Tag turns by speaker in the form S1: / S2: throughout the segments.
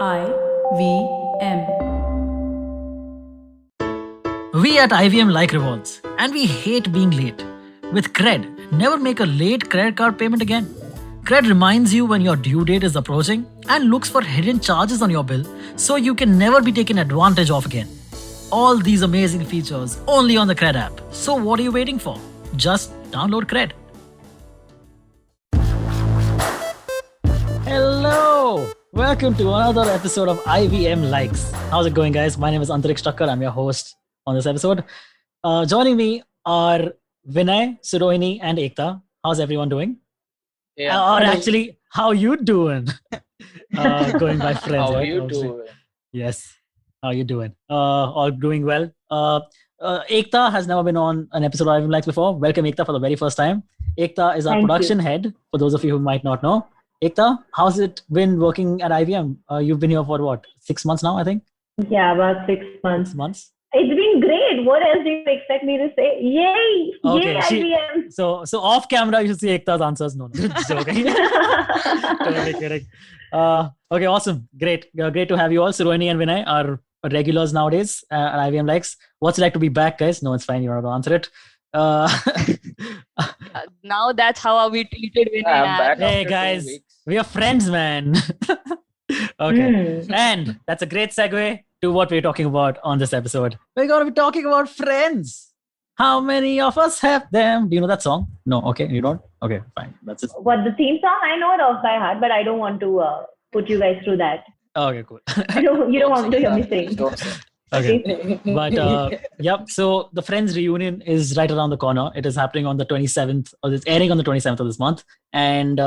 S1: IVM.
S2: We at IVM like rewards, and we hate being late. With Cred, never make a late credit card payment again. Cred reminds you when your due date is approaching and looks for hidden charges on your bill so you can never be taken advantage of again. All these amazing features only on the Cred app. So what are you waiting for? Just download Cred. Hello! Welcome to another episode of IVM Likes. How's it going, guys? My name is Antariksh Thakkar. I'm your host on this episode. Joining me are Vinay, Surohini, and Ekta. How's everyone doing? Or actually, how you doing? Going by friends.
S3: How
S2: right?
S3: you
S2: Obviously.
S3: doing?
S2: Yes. How you doing? All doing well. Ekta has never been on an episode of IVM Likes before. Welcome, Ekta, for the very first time. Ekta is our
S4: Thank you.
S2: production head, for those of you who might not know. Ekta, how's it been working at IVM? You've been here for what, 6 months now, I think?
S4: Yeah, about 6 months.
S2: 6 months?
S4: It's been great. What else do you expect me to say? Yay!
S2: Okay,
S4: Yay, IBM!
S2: So off camera, you should see Ekta's answers. No, just joking. Totally kidding. Okay, awesome. Great. Great to have you all. Surohini and Vinay are regulars nowadays at IVM Likes. What's it like to be back, guys? No, it's fine. You don't have to answer it.
S5: Now that's how we treated Vinay.
S3: I'm back
S2: Hey,
S3: after 2
S2: guys.
S3: weeks.
S2: We are friends, man. Okay. And that's a great segue to what we're talking about on this episode. We're going to be talking about friends. How many of us have them? Do you know that song? No. Okay. You don't? Okay, fine. That's it.
S4: What, the theme song? I know it off by heart, but I don't want to put you guys through that.
S2: Okay, cool.
S4: You don't want to hear me sing.
S3: Don't say.
S2: Okay. But yep. So the Friends reunion is right around the corner. It is happening on the 27th, or it's airing on the 27th of this month. And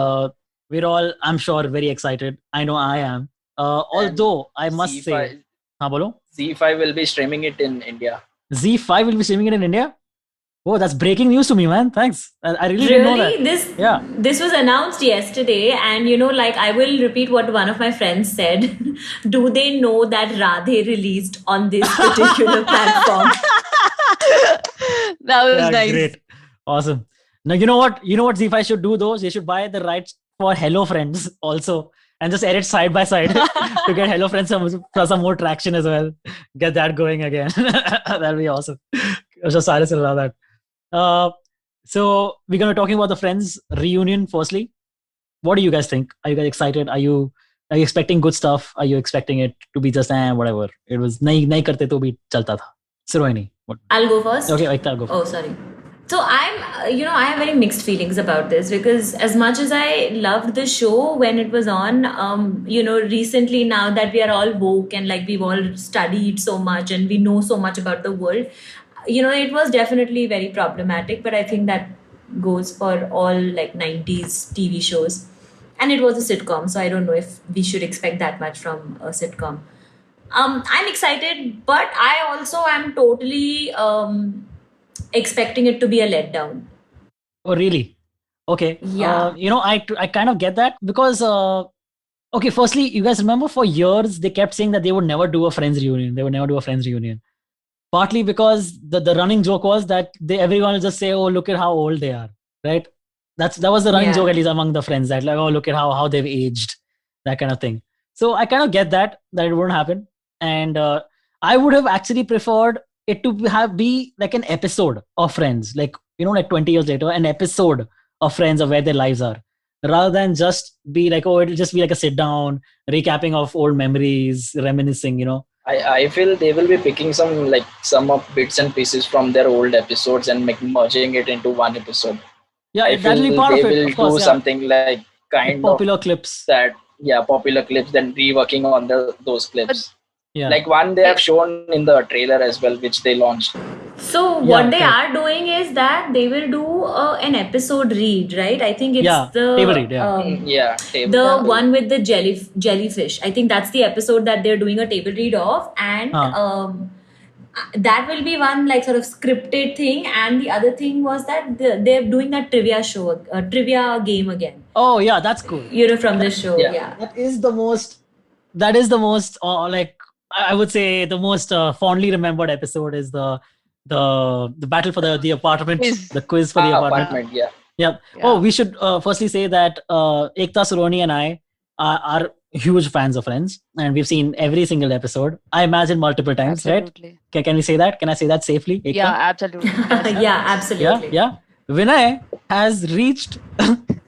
S2: we're all, I'm sure, very excited. I know I am. Although I must say, हाँ बोलो.
S3: Z5 will be streaming it in India.
S2: Z5 will be streaming it in India. Oh, that's breaking news to me, man. Thanks. I really didn't know that.
S1: Really? This was announced yesterday, and like I will repeat what one of my friends said. Do they know that Radhe released on this particular platform?
S5: That was
S2: Yeah,
S5: nice.
S2: great. Awesome. Now, you know what? You know what Z5 should do, though? They should buy the rights for Hello Friends also and just edit side by side to get Hello Friends for some more traction as well. Get that going again. That'll be awesome. So sorry to allow that. So we're going to be talking about the Friends reunion firstly. What do you guys think? Are you guys excited? Are you expecting good stuff? Are you expecting it to be just whatever? It was nahi karte to bhi chalta tha. Surohini. What?
S1: I'll go first.
S2: Okay, Ekta, go.
S1: Oh, sorry. So I'm, I have very mixed feelings about this because as much as I loved the show when it was on, recently now that we are all woke and like we've all studied so much and we know so much about the world, it was definitely very problematic. But I think that goes for all like 90s TV shows. And it was a sitcom, so I don't know if we should expect that much from a sitcom. I'm excited, but I also am totally expecting it to be a letdown.
S2: Oh, really? Okay.
S1: Yeah.
S2: I kind of get that because, okay, firstly, you guys remember for years they kept saying that they would never do a Friends reunion. They would never do a Friends reunion. Partly because the running joke was that everyone will just say, oh, look at how old they are, right? That was the running
S1: Yeah.
S2: joke, at least among the friends, that like, oh, look at how they've aged, that kind of thing. So I kind of get that it wouldn't happen. And I would have actually preferred it to be like an episode of Friends, like 20 years later, an episode of Friends of where their lives are, rather than just be like, oh, it'll just be like a sit down recapping of old memories, reminiscing.
S3: I feel they will be picking some of bits and pieces from their old episodes and merging it into one episode.
S2: Yeah,
S3: I
S2: that'll be
S3: feel
S2: part
S3: they
S2: of it.
S3: will
S2: Of course,
S3: do
S2: yeah.
S3: something like kind
S2: Popular
S3: of
S2: clips.
S3: that. Yeah, popular clips, then reworking on those clips.
S2: Yeah.
S3: Like one they have shown in the trailer as well, which they launched.
S1: So what
S2: Yeah,
S1: they
S2: correct.
S1: are doing is that they will do an episode read, right? I think it's
S2: Yeah,
S1: the
S2: table read, yeah.
S3: Yeah, table.
S1: the one with the jellyfish. I think that's the episode that they're doing a table read of, and that will be one like sort of scripted thing. And the other thing was that they're doing that trivia show, trivia game again.
S2: Oh, yeah, that's cool.
S1: From this show,
S3: Yeah.
S1: yeah.
S2: That is the most like I would say the most fondly remembered episode is the battle for the apartment,
S5: Quiz.
S2: the quiz for the apartment.
S3: Yeah.
S2: Yep.
S5: Yeah.
S2: Oh, we should firstly say that Ekta, Surohini and I are huge fans of Friends, and we've seen every single episode. I imagine multiple times, right?
S5: Absolutely.
S2: Can we say that? Can I say that safely? Ekta?
S5: Yeah, absolutely. Yes, sir.
S1: Yeah, absolutely.
S2: Yeah. Vinay has reached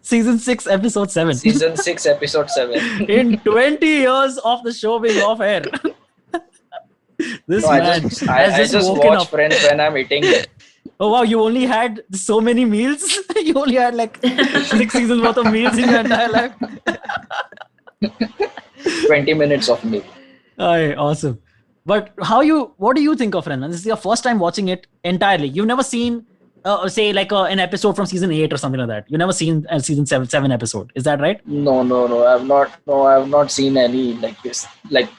S2: season 6, episode 7.
S3: Season 6, episode 7.
S2: In 20 years of the show being off air. This
S3: No, I
S2: man
S3: just
S2: has
S3: I just
S2: woken
S3: watch
S2: up.
S3: Friends when I'm eating.
S2: Oh wow, you only had so many meals? You only had like 6 seasons worth of meals in your entire life?
S3: 20 minutes of me.
S2: Aye, awesome. But what do you think of Friends? This is your first time watching it entirely. You've never seen, say, like an episode from season 8 or something like that. You've never seen a season 7 episode. Is that right?
S3: No. I've not. No, I've not seen any like this. Like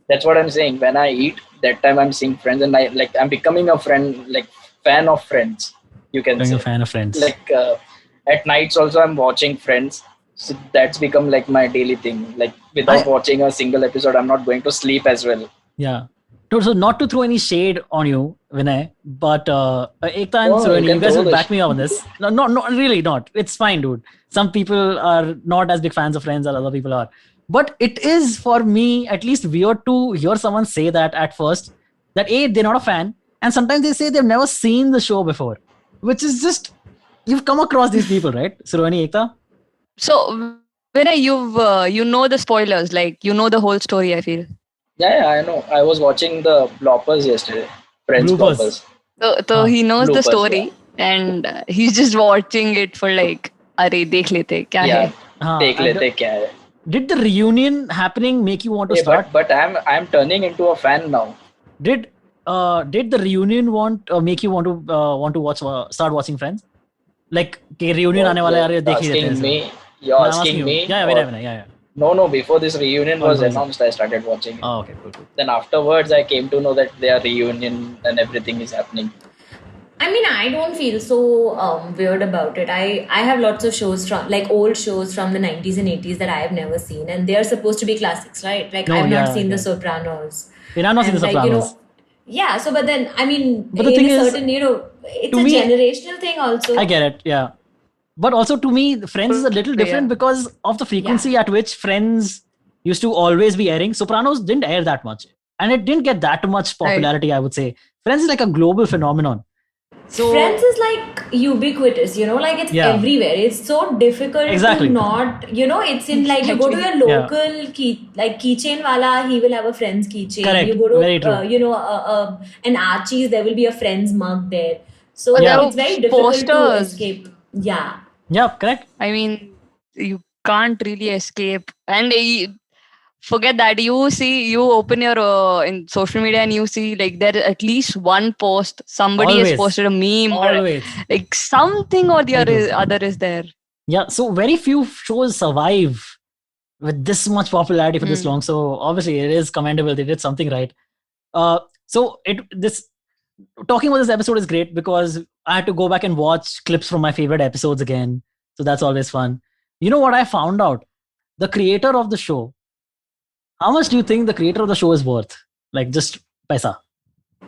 S3: that's what I'm saying. When I eat, that time I'm seeing Friends, and I'm becoming a friend, like fan of Friends. You can
S2: Being
S3: say.
S2: a fan of Friends.
S3: Like at nights also I'm watching Friends. So that's become like my daily thing. Like without watching a single episode, I'm not going to sleep as well.
S2: Yeah. So not to throw any shade on you, Vinay, but Ekta and
S3: Oh, you
S2: Surani,
S3: can
S2: you guys
S3: throw
S2: will
S3: the
S2: back me up on this. No, not really not. It's fine, dude. Some people are not as big fans of Friends as other people are. But it is, for me, at least weird to hear someone say that at first, that A, they're not a fan, and sometimes they say they've never seen the show before, which is just, you've come across these people, right? Surani, Ekta?
S5: So when you've you know the spoilers, like you know the whole story, I feel.
S3: Yeah, I know. I was watching the bloopers yesterday. Friends
S2: Bloopers.
S3: bloopers.
S5: So he knows the
S3: bloopers,
S5: story, and he's just watching it for like, "Arey, dekh lete, kya
S3: Yeah.
S5: hai?"
S3: Take
S2: And
S3: lete kya hai?
S2: did the reunion happening make you want to
S3: Hey,
S2: start?
S3: but I'm turning into a fan now.
S2: Did the reunion make you want to watch start watching Friends? Like कि reunion आने वाला है, यार ये देख ही लेते हैं
S3: Asking
S2: ऐसे.
S3: me. You're
S2: I'm
S3: asking
S2: you.
S3: me.
S2: Yeah,
S3: or-
S2: yeah.
S3: No. Before this reunion was
S2: Always.
S3: announced, I started watching it.
S2: Oh, okay, cool.
S3: Then afterwards, I came to know that their reunion and everything is happening.
S1: I mean, I don't feel so weird about it. I have lots of shows from like old shows from the 90s and 80s that I have never seen, and they are supposed to be classics, right? Like
S2: Oh,
S1: I've
S2: yeah,
S1: not seen
S2: yeah.
S1: The Sopranos.
S2: We've not seen
S1: And,
S2: The
S1: like, you know,
S2: Sopranos.
S1: yeah. So, but then I mean,
S2: But the
S1: in
S2: thing
S1: a
S2: is,
S1: certain, it's
S2: to
S1: a
S2: me-
S1: generational thing also.
S2: I get it, yeah. But also to me, Friends is a little different
S5: Yeah.
S2: because of the frequency at which Friends used to always be airing. Sopranos didn't air that much, and it didn't get that much popularity. I would say Friends is like a global phenomenon. So
S1: Friends is like ubiquitous, like it's
S2: Yeah.
S1: everywhere. It's so difficult
S2: Exactly.
S1: to not, it's in like you go to your local keychain wala, he will have a Friends keychain.
S2: Correct.
S1: You go to
S2: Very true.
S1: an Archie's, there will be a Friends mug there. So
S5: But there
S1: it's very
S5: were
S1: difficult to
S5: posters.
S1: escape. Yeah.
S2: yeah, correct.
S5: I mean, you can't really escape. And forget that. You open your in social media and you see like there is at least one post. Somebody
S2: Always.
S5: has posted a meme or
S2: Always.
S5: like something or the
S2: Very
S5: other is there.
S2: Yeah, so very few shows survive with this much popularity for this long. So obviously it is commendable. They did something right. Talking about this episode is great because I had to go back and watch clips from my favorite episodes again. So that's always fun. You know what I found out? The creator of the show. How much do you think the creator of the show is worth? Like just paisa.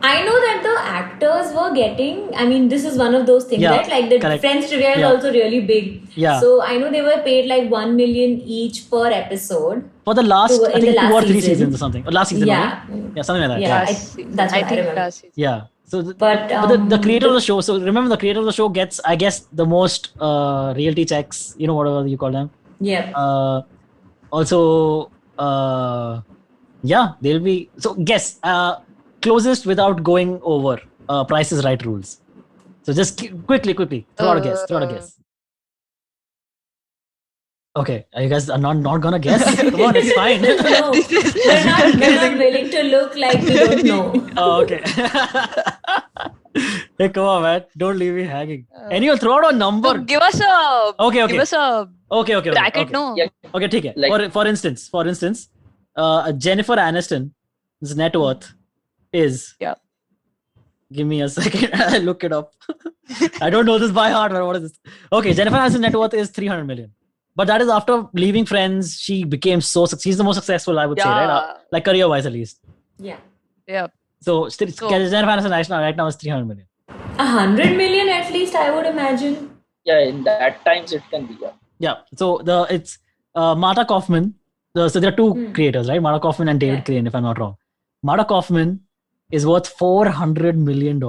S1: I know that the actors were getting, I mean, this is one of those things,
S2: Yeah,
S1: right? Like the
S2: correct.
S1: Friends trivia is
S2: Yeah.
S1: also really big.
S2: Yeah.
S1: So I know they were paid like 1 million each per episode.
S2: For the last,
S1: In
S2: I
S1: the
S2: think 2 or
S1: last
S2: 3
S1: season.
S2: seasons or something. Or last season,
S1: Yeah.
S2: only? Yeah, something like that.
S1: Yeah,
S5: Last
S1: that's what I
S5: think
S1: remember.
S5: last season.
S2: Yeah. So,
S1: But,
S2: the creator of the show. So remember, the creator of the show gets, I guess, the most realty checks. Whatever you call them.
S1: Yeah.
S2: Also, yeah, they'll be. So guess closest without going over. Price is Right rules. So just quickly throw out a guess. Okay, are you guys are not gonna guess? Come on, it's fine.
S1: No, we're not willing to look like we don't know.
S2: Oh, okay. Hey, come on, man. Don't leave me hanging. Anyway, throw out a number.
S5: So give us a
S2: Okay.
S5: give us a
S2: Okay.
S5: bracket,
S2: Okay.
S5: no?
S3: Yeah.
S2: Okay, take it.
S3: Like-
S2: For instance, Jennifer Aniston's net worth is.
S5: Yeah.
S2: Give me a second. I look it up. I don't know this by heart. But what is this? Okay, Jennifer Aniston's net worth is 300 million. But that is after leaving Friends. She became she's the most successful, I would say, right?
S5: Yeah.
S2: Like career-wise, at least.
S1: Yeah.
S5: Yeah.
S2: So Jennifer Aniston right now is 300 million.
S1: 100 million at least, I would imagine.
S3: Yeah, in that times it can be. Yeah.
S2: Yeah. So it's Marta Kaufman So there are two
S1: Hmm.
S2: creators, right? Mara Kaufman and David
S1: Yeah.
S2: Crane, if I'm not wrong. Mara Kaufman is worth $400 million,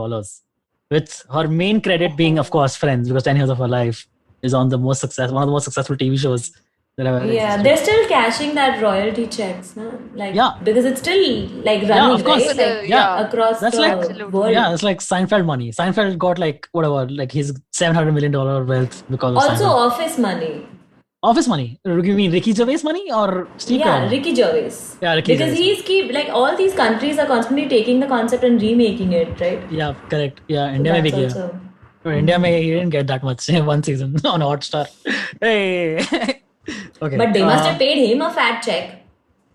S2: with her main credit being, of course, Friends, because 10 Years of Her Life is on one of the most successful TV shows that have ever
S1: Yeah,
S2: existed.
S1: they're still cashing that royalty checks, no? Like,
S2: Yeah.
S1: because it's still like
S2: Yeah,
S1: running,
S2: of course.
S1: right? Like
S2: Yeah.
S1: across
S2: That's
S1: the
S2: like-
S5: Absolutely.
S1: world.
S2: Yeah, it's like Seinfeld money. Seinfeld got like whatever, like his $700 million wealth because of
S1: Also,
S2: Seinfeld.
S1: Office money.
S2: Office money. You mean Ricky Gervais money or Steve
S1: Yeah,
S2: Carell?
S1: Ricky Gervais.
S2: Yeah, Ricky
S1: Because
S2: Gervais.
S1: he's keep like all these countries are constantly taking the concept and remaking it, right?
S2: Yeah, correct. Yeah,
S1: So
S2: India में भी
S1: that's
S2: किया.
S1: also.
S2: But India में he didn't get that much in one season on Hotstar. Hey. Okay.
S1: But they must have paid him a fat check.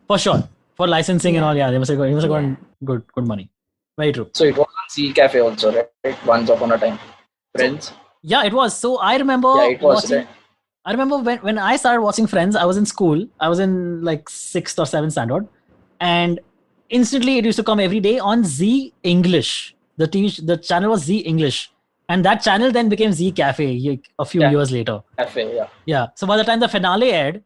S2: For sure. For licensing and
S1: Yeah.
S2: all, yeah, he must have gotten
S1: Yeah.
S2: good money. Very true.
S3: So it was on Sea Cafe also, right? Once upon a time. Friends.
S2: Yeah, it was. So I remember
S3: Yeah, it was.
S2: watching.
S3: Right?
S2: I remember when I started watching Friends, I was in school. I was in like 6th or 7th standard. And instantly it used to come every day on Z English. The channel was Z English. And that channel then became Z Cafe a few
S3: Yeah.
S2: years later.
S3: Cafe, yeah.
S2: Yeah. So by the time the finale aired,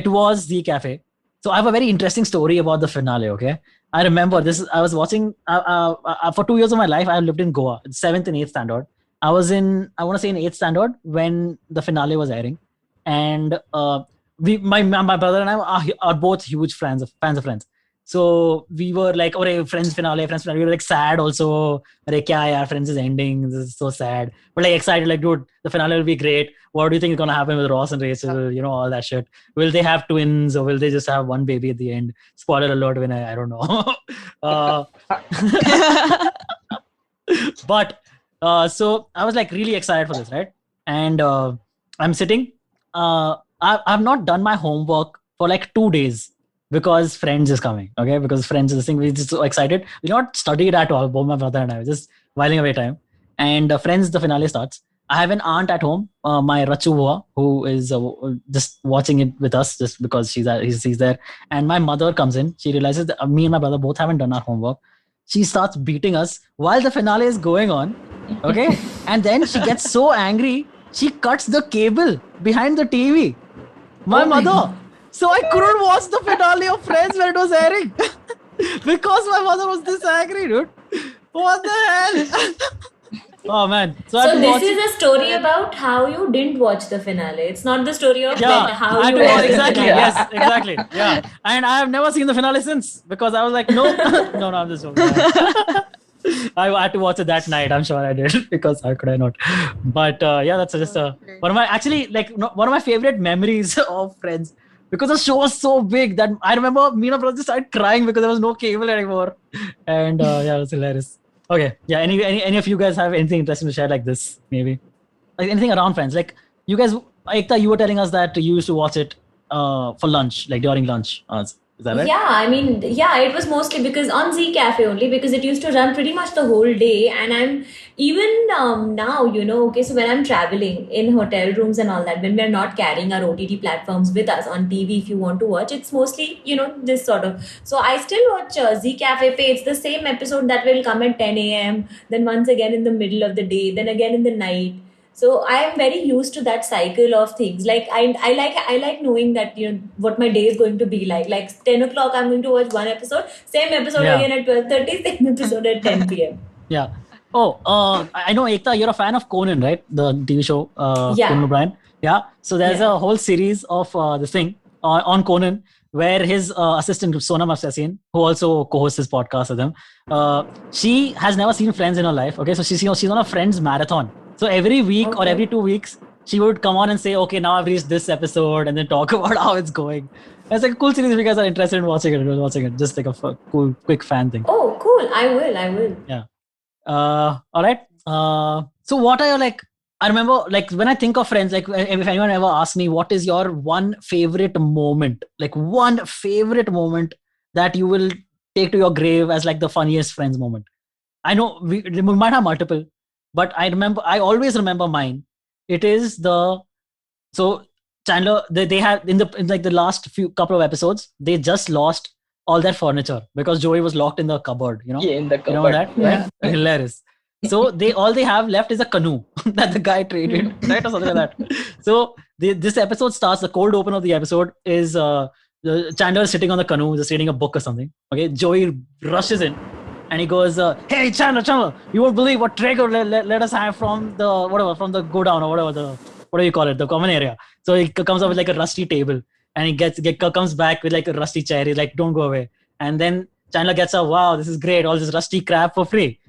S2: it was Z Cafe. So I have a very interesting story about the finale. Okay. I remember this. I was watching for 2 years of my life. I lived in Goa, 7th and 8th standard. I was in, I want to say in 8th standard when the finale was airing. And my brother and I are both huge fans of Friends. So we were like, "Oh, Friends finale." We were like sad also. "Arey, kya yaar, Friends is ending. This is so sad." But like excited, like, dude, the finale will be great. What do you think is gonna happen with Ross and Rachel? You know, all that shit. Will they have twins or will they just have one baby at the end? Spoiler alert! When I don't know. But so I was like really excited for this, right? And I'm sitting. I've not done my homework for like 2 days because Friends is coming. Okay, because Friends is this thing. We're just so excited. We not studied at all. Both my brother and I were just whiling away time. And Friends, the finale starts. I have an aunt at home, my Rachu Bua, who is just watching it with us just because he's there. And my mother comes in. She realizes that me and my brother both haven't done our homework. She starts beating us while the finale is going on. Okay. And then she gets so angry, she cuts the cable behind the TV. My
S1: Oh my
S2: mother.
S1: God.
S2: So I couldn't watch the finale of Friends when it was airing. Because my mother was this angry, dude. What the hell? Oh man. I had
S1: So
S2: to
S1: this
S2: watch
S1: is a story about how you didn't watch the finale. It's not the story of
S2: yeah,
S1: like how
S2: I had
S1: you
S2: to watch
S1: watched the
S2: exactly.
S1: finale.
S2: Yes, exactly. Yeah, and I have never seen the finale since because I was like, no, no, I'm just joking. I had to watch it that night. I'm sure I did because how could I not? But yeah, that's just one of my one of my favorite memories of Friends because the show was so big that I remember me and my brother just started crying because there was no cable anymore, and yeah, it was hilarious. Okay, yeah. Any of you guys have anything interesting to share like this? Maybe like anything around Friends? Like you guys, Ekta, you were telling us that you used to watch it for lunch, like during lunch. Is that right?
S1: Yeah, I mean, yeah, it was mostly because on Z Cafe only because it used to run pretty much the whole day. And I'm even now, okay, so when I'm traveling in hotel rooms and all that, when we're not carrying our OTT platforms with us on TV, if you want to watch, it's mostly, this sort of. So I still watch Z Cafe Pay. It's the same episode that will come at 10 a.m., then once again in the middle of the day, then again in the night. So I am very used to that cycle of things. Like I like knowing that what my day is going to be like. Like 10 o'clock, I'm going to watch one episode. Same episode
S2: Yeah.
S1: again at 12:30. Same episode at 10 p.m.
S2: Yeah. Oh, I know, Ekta, you're a fan of Conan, right? The TV show,
S1: Yeah.
S2: Conan O'Brien. Yeah. So there's
S1: Yeah.
S2: a whole series of this thing on Conan where his assistant, Sonam Afsasian, who also co-hosts his podcast with him, she has never seen Friends in her life. Okay. So she's on a Friends marathon. So every week or
S1: Okay.
S2: every 2 weeks, she would come on and say, okay, now I've reached this episode and then talk about how it's going. It's like a cool series if you guys are interested in watching it. Just like a cool, quick fan thing.
S1: Oh, cool. I will.
S2: Yeah. All right. So what are your like? I remember like when I think of Friends, like if anyone ever asks me what is your one favorite moment, like one favorite moment that you will take to your grave as like the funniest Friends moment. I know we might have multiple, but I always remember mine. It is so Chandler, they had in like the last few couple of episodes, they just lost all their furniture because Joey was locked in the cupboard,
S3: Yeah, in the
S2: You know
S3: cupboard.
S2: that? Right? Hilarious. So all they have left is a canoe that the guy traded, right? Or something like that. So this episode starts, the cold open of the episode is Chandler is sitting on the canoe, just reading a book or something. Okay, Joey rushes in, and he goes, "Hey, Chandler, you won't believe what Traeger let us have from the go down or what do you call it, the common area." So he comes up with like a rusty table, and he comes back with like a rusty chair. He's like, "Don't go away." And then Chandler gets up. Wow, this is great! All this rusty crap for free.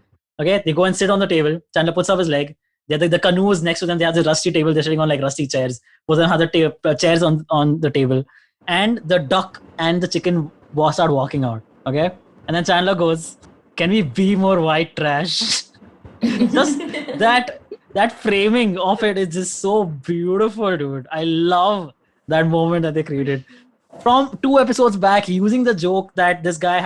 S2: Okay, they go and sit on the table. Chandler puts up his leg. The canoe is next to them. They have the rusty table. They're sitting on like rusty chairs. Puts another chairs on the table, and the duck and the chicken start walking out. Okay, and then Chandler goes, "Can we be more white trash?" Just that framing of it is just so beautiful, dude. I love that moment that they created. From 2 episodes back, using the joke that this guy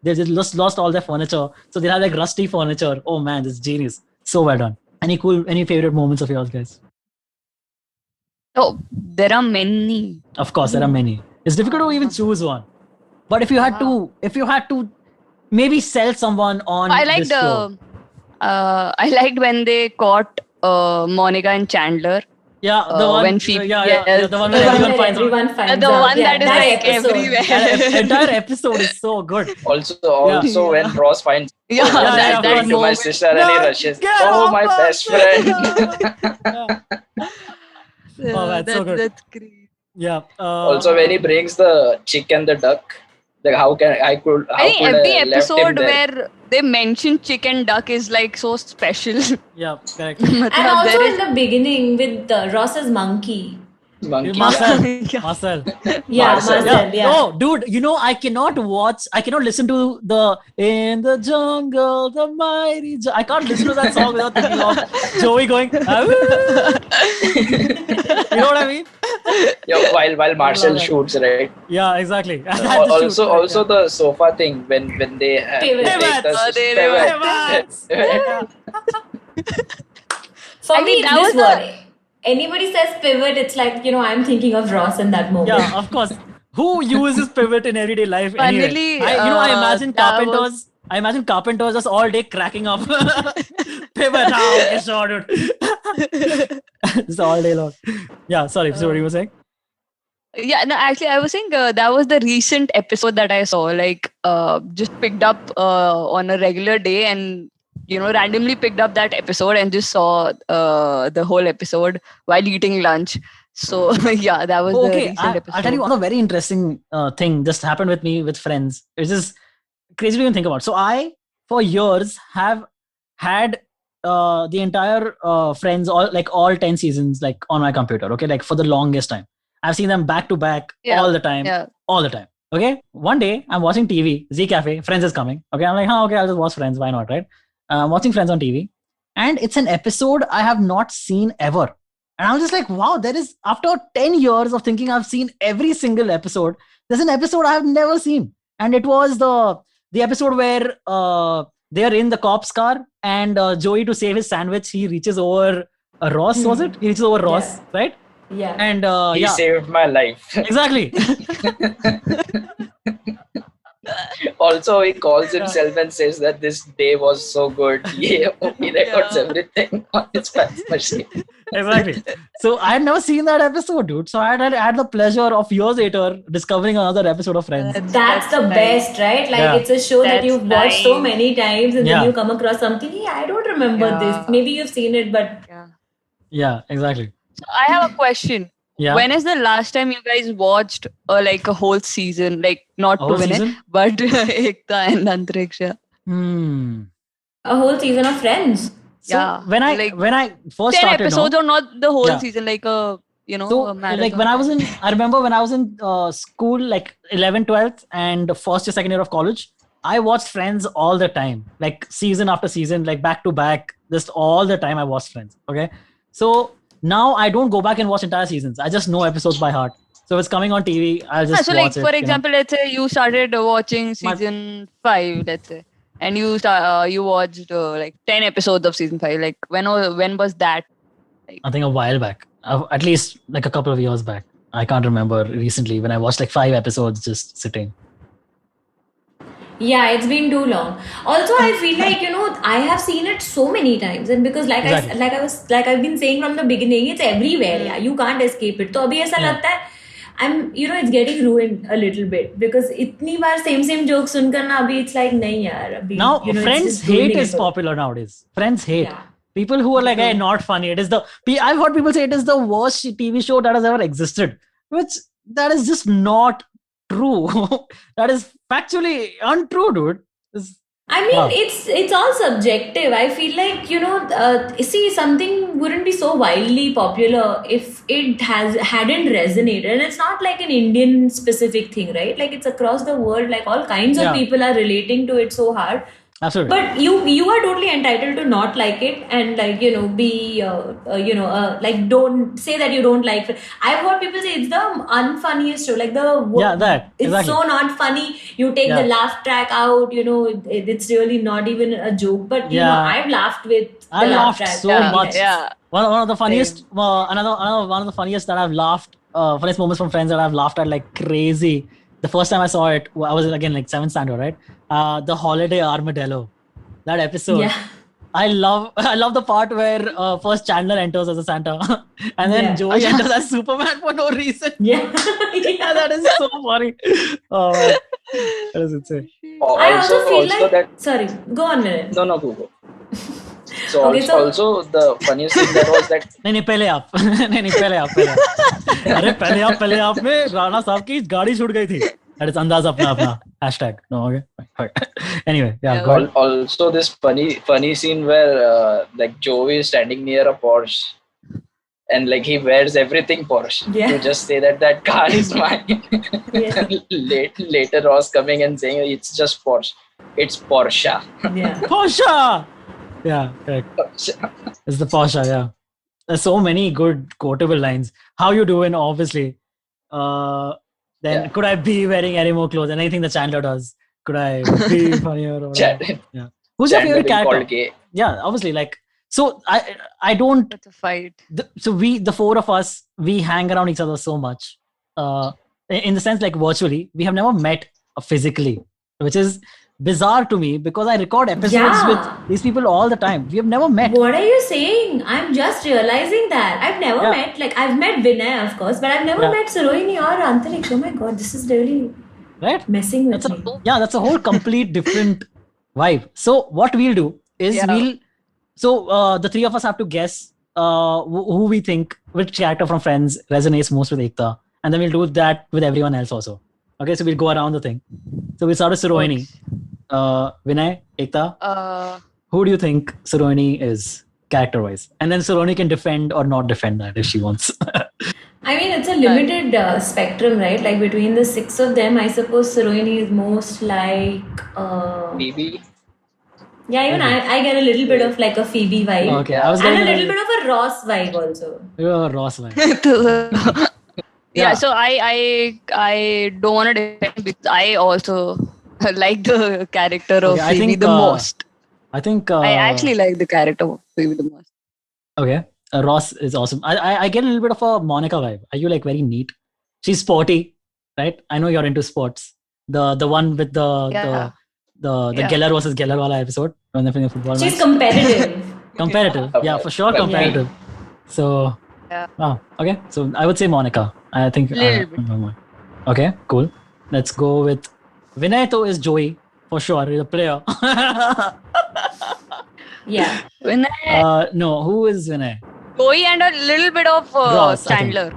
S2: they just lost all their furniture, so they have like rusty furniture. Oh man, this is genius. So well done. Any favorite moments of yours, guys?
S5: Oh, there are many.
S2: Of course, there are many. It's difficult to even choose one. But if you had to maybe sell someone on
S5: I liked
S2: this show.
S5: I liked when they caught Monica and Chandler.
S2: Yeah, the one
S5: when Phoebe-
S2: the one where everyone finds out.
S1: everyone finds
S5: The
S1: out.
S5: one that is like
S1: episode.
S5: everywhere.
S2: That entire episode is so good.
S3: Also when Ross finds
S5: Yeah,
S2: yeah,
S5: that
S3: going to my
S5: moment.
S3: sister and he rushes.
S2: Get
S3: Oh,
S2: off
S3: my
S2: my
S3: best friend.
S2: Oh, that's so good.
S5: That's great.
S2: Yeah.
S3: Also when he brings the chick and the duck, like how could
S5: I think
S3: I
S5: every
S3: left him
S5: episode
S3: there?
S5: where they mention chicken duck is like so special.
S2: Yeah, correct.
S1: And
S5: Matlab,
S1: also
S5: there
S1: in the beginning with Ross's monkey.
S3: Monkey.
S2: Marcel.
S5: Yeah.
S2: Marcel.
S1: Yeah,
S3: Marcel.
S1: Marcel. Yeah.
S2: No, dude, I cannot listen to the In the Jungle, the Mighty I can't listen to that song without thinking of Joey going, "Ah, woo." You know what I mean?
S3: Yeah, while Marcel
S2: that.
S3: shoots, right?
S2: Yeah, exactly. I had to shoot,
S3: Also
S2: right,
S3: the sofa thing when they have
S1: Pivot.
S3: take the
S5: Pivots.
S3: pivot.
S1: For
S5: I
S1: me,
S5: mean,
S1: it's
S5: that
S1: this
S5: was
S1: word. Anybody says pivot, it's like, I'm thinking of Ross in that moment.
S2: Yeah, of course. Who uses pivot in everyday life anyway?
S5: Finally,
S2: I imagine
S5: that
S2: carpenters. I imagine carpenters just all day cracking up. Pivot now, okay, sure, dude. Just all day long. Yeah, sorry. So what you were saying?
S5: Yeah, no, actually, I was saying that was the recent episode that I saw. Like, just picked up on a regular day and randomly picked up that episode and just saw the whole episode while eating lunch. So yeah, that was the
S2: Okay,
S5: recent episode.
S2: I'll tell you one very interesting thing just happened with me with friends. It's just crazy to even think about. So I, for years, have had the entire Friends, all 10 seasons, like on my computer. Okay, like for the longest time. I've seen them back to back all the time.
S5: Yeah.
S2: All the time. Okay. One day I'm watching TV, Z Cafe, Friends is coming. Okay. I'm like, okay, I'll just watch Friends. Why not? Right. I'm watching Friends on TV. And it's an episode I have not seen ever. And I'm just like, wow, there is, after 10 years of thinking I've seen every single episode, there's an episode I have never seen. And it was the episode where they're in the cop's car and Joey, to save his sandwich, he reaches over Ross, was it? He reaches over Ross,
S1: Yeah.
S2: right?
S1: Yeah.
S2: And
S3: He
S2: yeah,
S3: saved my life.
S2: exactly.
S3: Also, he calls himself and says that this day was so good. He records everything on his fax machine.
S2: Exactly. So I had never seen that episode, dude. So I had the pleasure of years later discovering another episode of Friends.
S1: That's the
S5: nice.
S1: best, right? Like
S2: Yeah.
S1: it's a show that
S5: That's
S1: you've watched so
S5: nice.
S1: many times and
S2: Yeah.
S1: then you come across something, hey, I don't remember
S5: Yeah.
S1: this. Maybe you've seen it, but
S2: Yeah, exactly.
S5: So I have a question.
S2: Yeah.
S5: When is the last time you guys watched like a whole season? Like not
S2: A whole
S5: 2 minutes,
S2: season?
S5: but Ekta and Antariksha.
S1: a whole season of Friends.
S2: So
S5: Yeah,
S2: when I
S5: like
S2: first
S5: 10
S2: started,
S5: episodes or not the whole
S2: Yeah.
S5: season, like
S2: so
S5: a marathon.
S2: like when I remember when I was in school, like 11th, 12th and first or second year of college, I watched Friends all the time, like season after season, like back to back, just all the time I watched Friends. Okay. So now I don't go back and watch entire seasons. I just know episodes by heart. So if it's coming on TV, I'll just
S5: so
S2: watch
S5: like
S2: it.
S5: for example, let's say you started watching
S2: My-
S5: season 5, let's say, and you watched like 10 episodes of season 5. Like when was that?
S2: I think a while back, at least like a couple of years back. I can't remember recently when I watched like 5 episodes just sitting.
S1: Yeah, it's been too long. Also, I feel like, I have seen it so many times. And because
S2: Exactly.
S1: I've been saying from the beginning, it's everywhere. Yeah, you can't escape it. So abhi aisa
S2: Yeah.
S1: lagta hai, it's getting ruined a little bit because इतनी बार same jokes सुनकर ना अभी it's like नहीं यार अभी
S2: Now,
S1: it's
S2: Friends
S1: just
S2: hate
S1: ruining
S2: is
S1: it all.
S2: popular nowadays. Friends hate.
S1: Yeah.
S2: People who are like, hey, not funny. I've heard people say it is the worst TV show that has ever existed, which that is just not true. That is factually untrue, dude.
S1: I mean,
S2: Wow.
S1: it's all subjective. I feel like see, something wouldn't be so wildly popular if it hadn't resonated. And it's not like an Indian specific thing, right? Like it's across the world. Like all kinds of
S2: Yeah.
S1: people are relating to it so hard.
S2: Absolutely.
S1: But you are totally entitled to not like it and like be like don't say that you don't like it. I've heard people say it's the unfunniest show. Like
S2: Yeah, that,
S1: it's
S2: exactly.
S1: so not funny. You take the
S2: Yeah.
S1: laugh track out. It's really not even a joke. But
S2: Yeah.
S1: I've laughed with
S2: I
S1: the laugh
S2: laughed
S1: track.
S2: so much.
S5: Yeah.
S2: One of the funniest, another one of the funniest that I've laughed, funniest moments from Friends that I've laughed at like crazy. The first time I saw it, I was again like 7th standard, right? The Holiday Armadillo, that episode.
S1: Yeah.
S2: I love the part where first Chandler enters as a Santa, and then
S1: Yeah.
S2: Joey enters as Superman for no reason.
S1: Yeah.
S2: Yeah, that is so funny. Oh, man. That is insane.
S1: I also feel like
S3: that
S1: sorry. Go on, Vinay.
S3: no go. So
S1: Okay,
S3: also the funniest thing that was that
S2: नहीं पहले आप नहीं पहले आप अरे पहले आप में राणा साहब की गाड़ी छूट गई थी. That is अंदाज अपना hashtag. No, okay. Anyway, yeah. Go ahead.
S3: also this funny scene where like Joey is standing near a Porsche and like he wears everything Porsche
S1: Yeah.
S3: to just say that car is mine.
S1: Yeah.
S3: Later Ross coming and saying it's just Porsche. It's Porsche.
S1: Yeah.
S2: Porsche. Yeah, correct. It's the Porsche. Yeah. There's so many good quotable lines. How you doing? Obviously. Then
S3: Yeah.
S2: could I be wearing any more clothes? And anything that Chandler does. Could I be funnier? Or whatever?
S3: Chandler
S2: Who's your favorite
S3: being
S2: character?
S3: called gay.
S2: Yeah, obviously. Like, so I don't.
S5: It's a fight.
S2: So the four of us, we hang around each other so much. In the sense, like virtually, we have never met physically, which is bizarre to me because I record episodes
S1: Yeah.
S2: with these people all the time. We have never met.
S1: What are you saying? I'm just realizing that. I've never
S2: Yeah.
S1: met, like, I've met Vinay, of course, but I've never
S2: Yeah.
S1: met Surohini or Antariksh. Oh my god, this is really
S2: Right?
S1: messing with
S2: That's
S1: me.
S2: that's a whole complete different vibe. So what we'll do is
S5: Yeah.
S2: the three of us have to guess who we think, which character from Friends resonates most with Ekta, and then we'll do that with everyone else also. Okay, so we'll go around the thing. So we'll start with Surohini. Vinay, Ekta, who do you think Surohini is character-wise? And then Surohini can defend or not defend that if she wants.
S1: I mean, it's a limited spectrum, right? Like, between the six of them, I suppose Surohini is most like.
S3: Phoebe.
S1: Yeah, even I get a little bit of like a Phoebe vibe.
S2: Okay, I was
S1: And
S2: getting
S1: a little bit of a Ross vibe also.
S2: You're a Ross line.
S5: Yeah.
S2: Yeah.
S5: So I don't want to defend because I also like the character of
S2: Okay, I
S5: Phoebe
S2: think,
S5: the most.
S2: I think.
S5: I actually like the character of Phoebe the most.
S2: Okay. Ross is awesome. I get a little bit of a Monica vibe. Are you like very neat? She's sporty, right? I know you're into sports. The one with the
S5: Yeah.
S2: the Geller versus Geller wala episode when they're playing football.
S1: She's
S2: match.
S1: competitive.
S2: Competitive. Yeah, for sure
S3: Well,
S2: competitive. So
S5: Yeah.
S2: wow. Okay. So I would say Monica. I think
S5: Little bit.
S2: okay, cool. Let's go with Vinay though is Joey for sure. He's a player.
S1: Yeah.
S5: When
S2: No, who is Vinay?
S5: Joey and a little bit of
S2: Ross, I think.
S5: Chandler.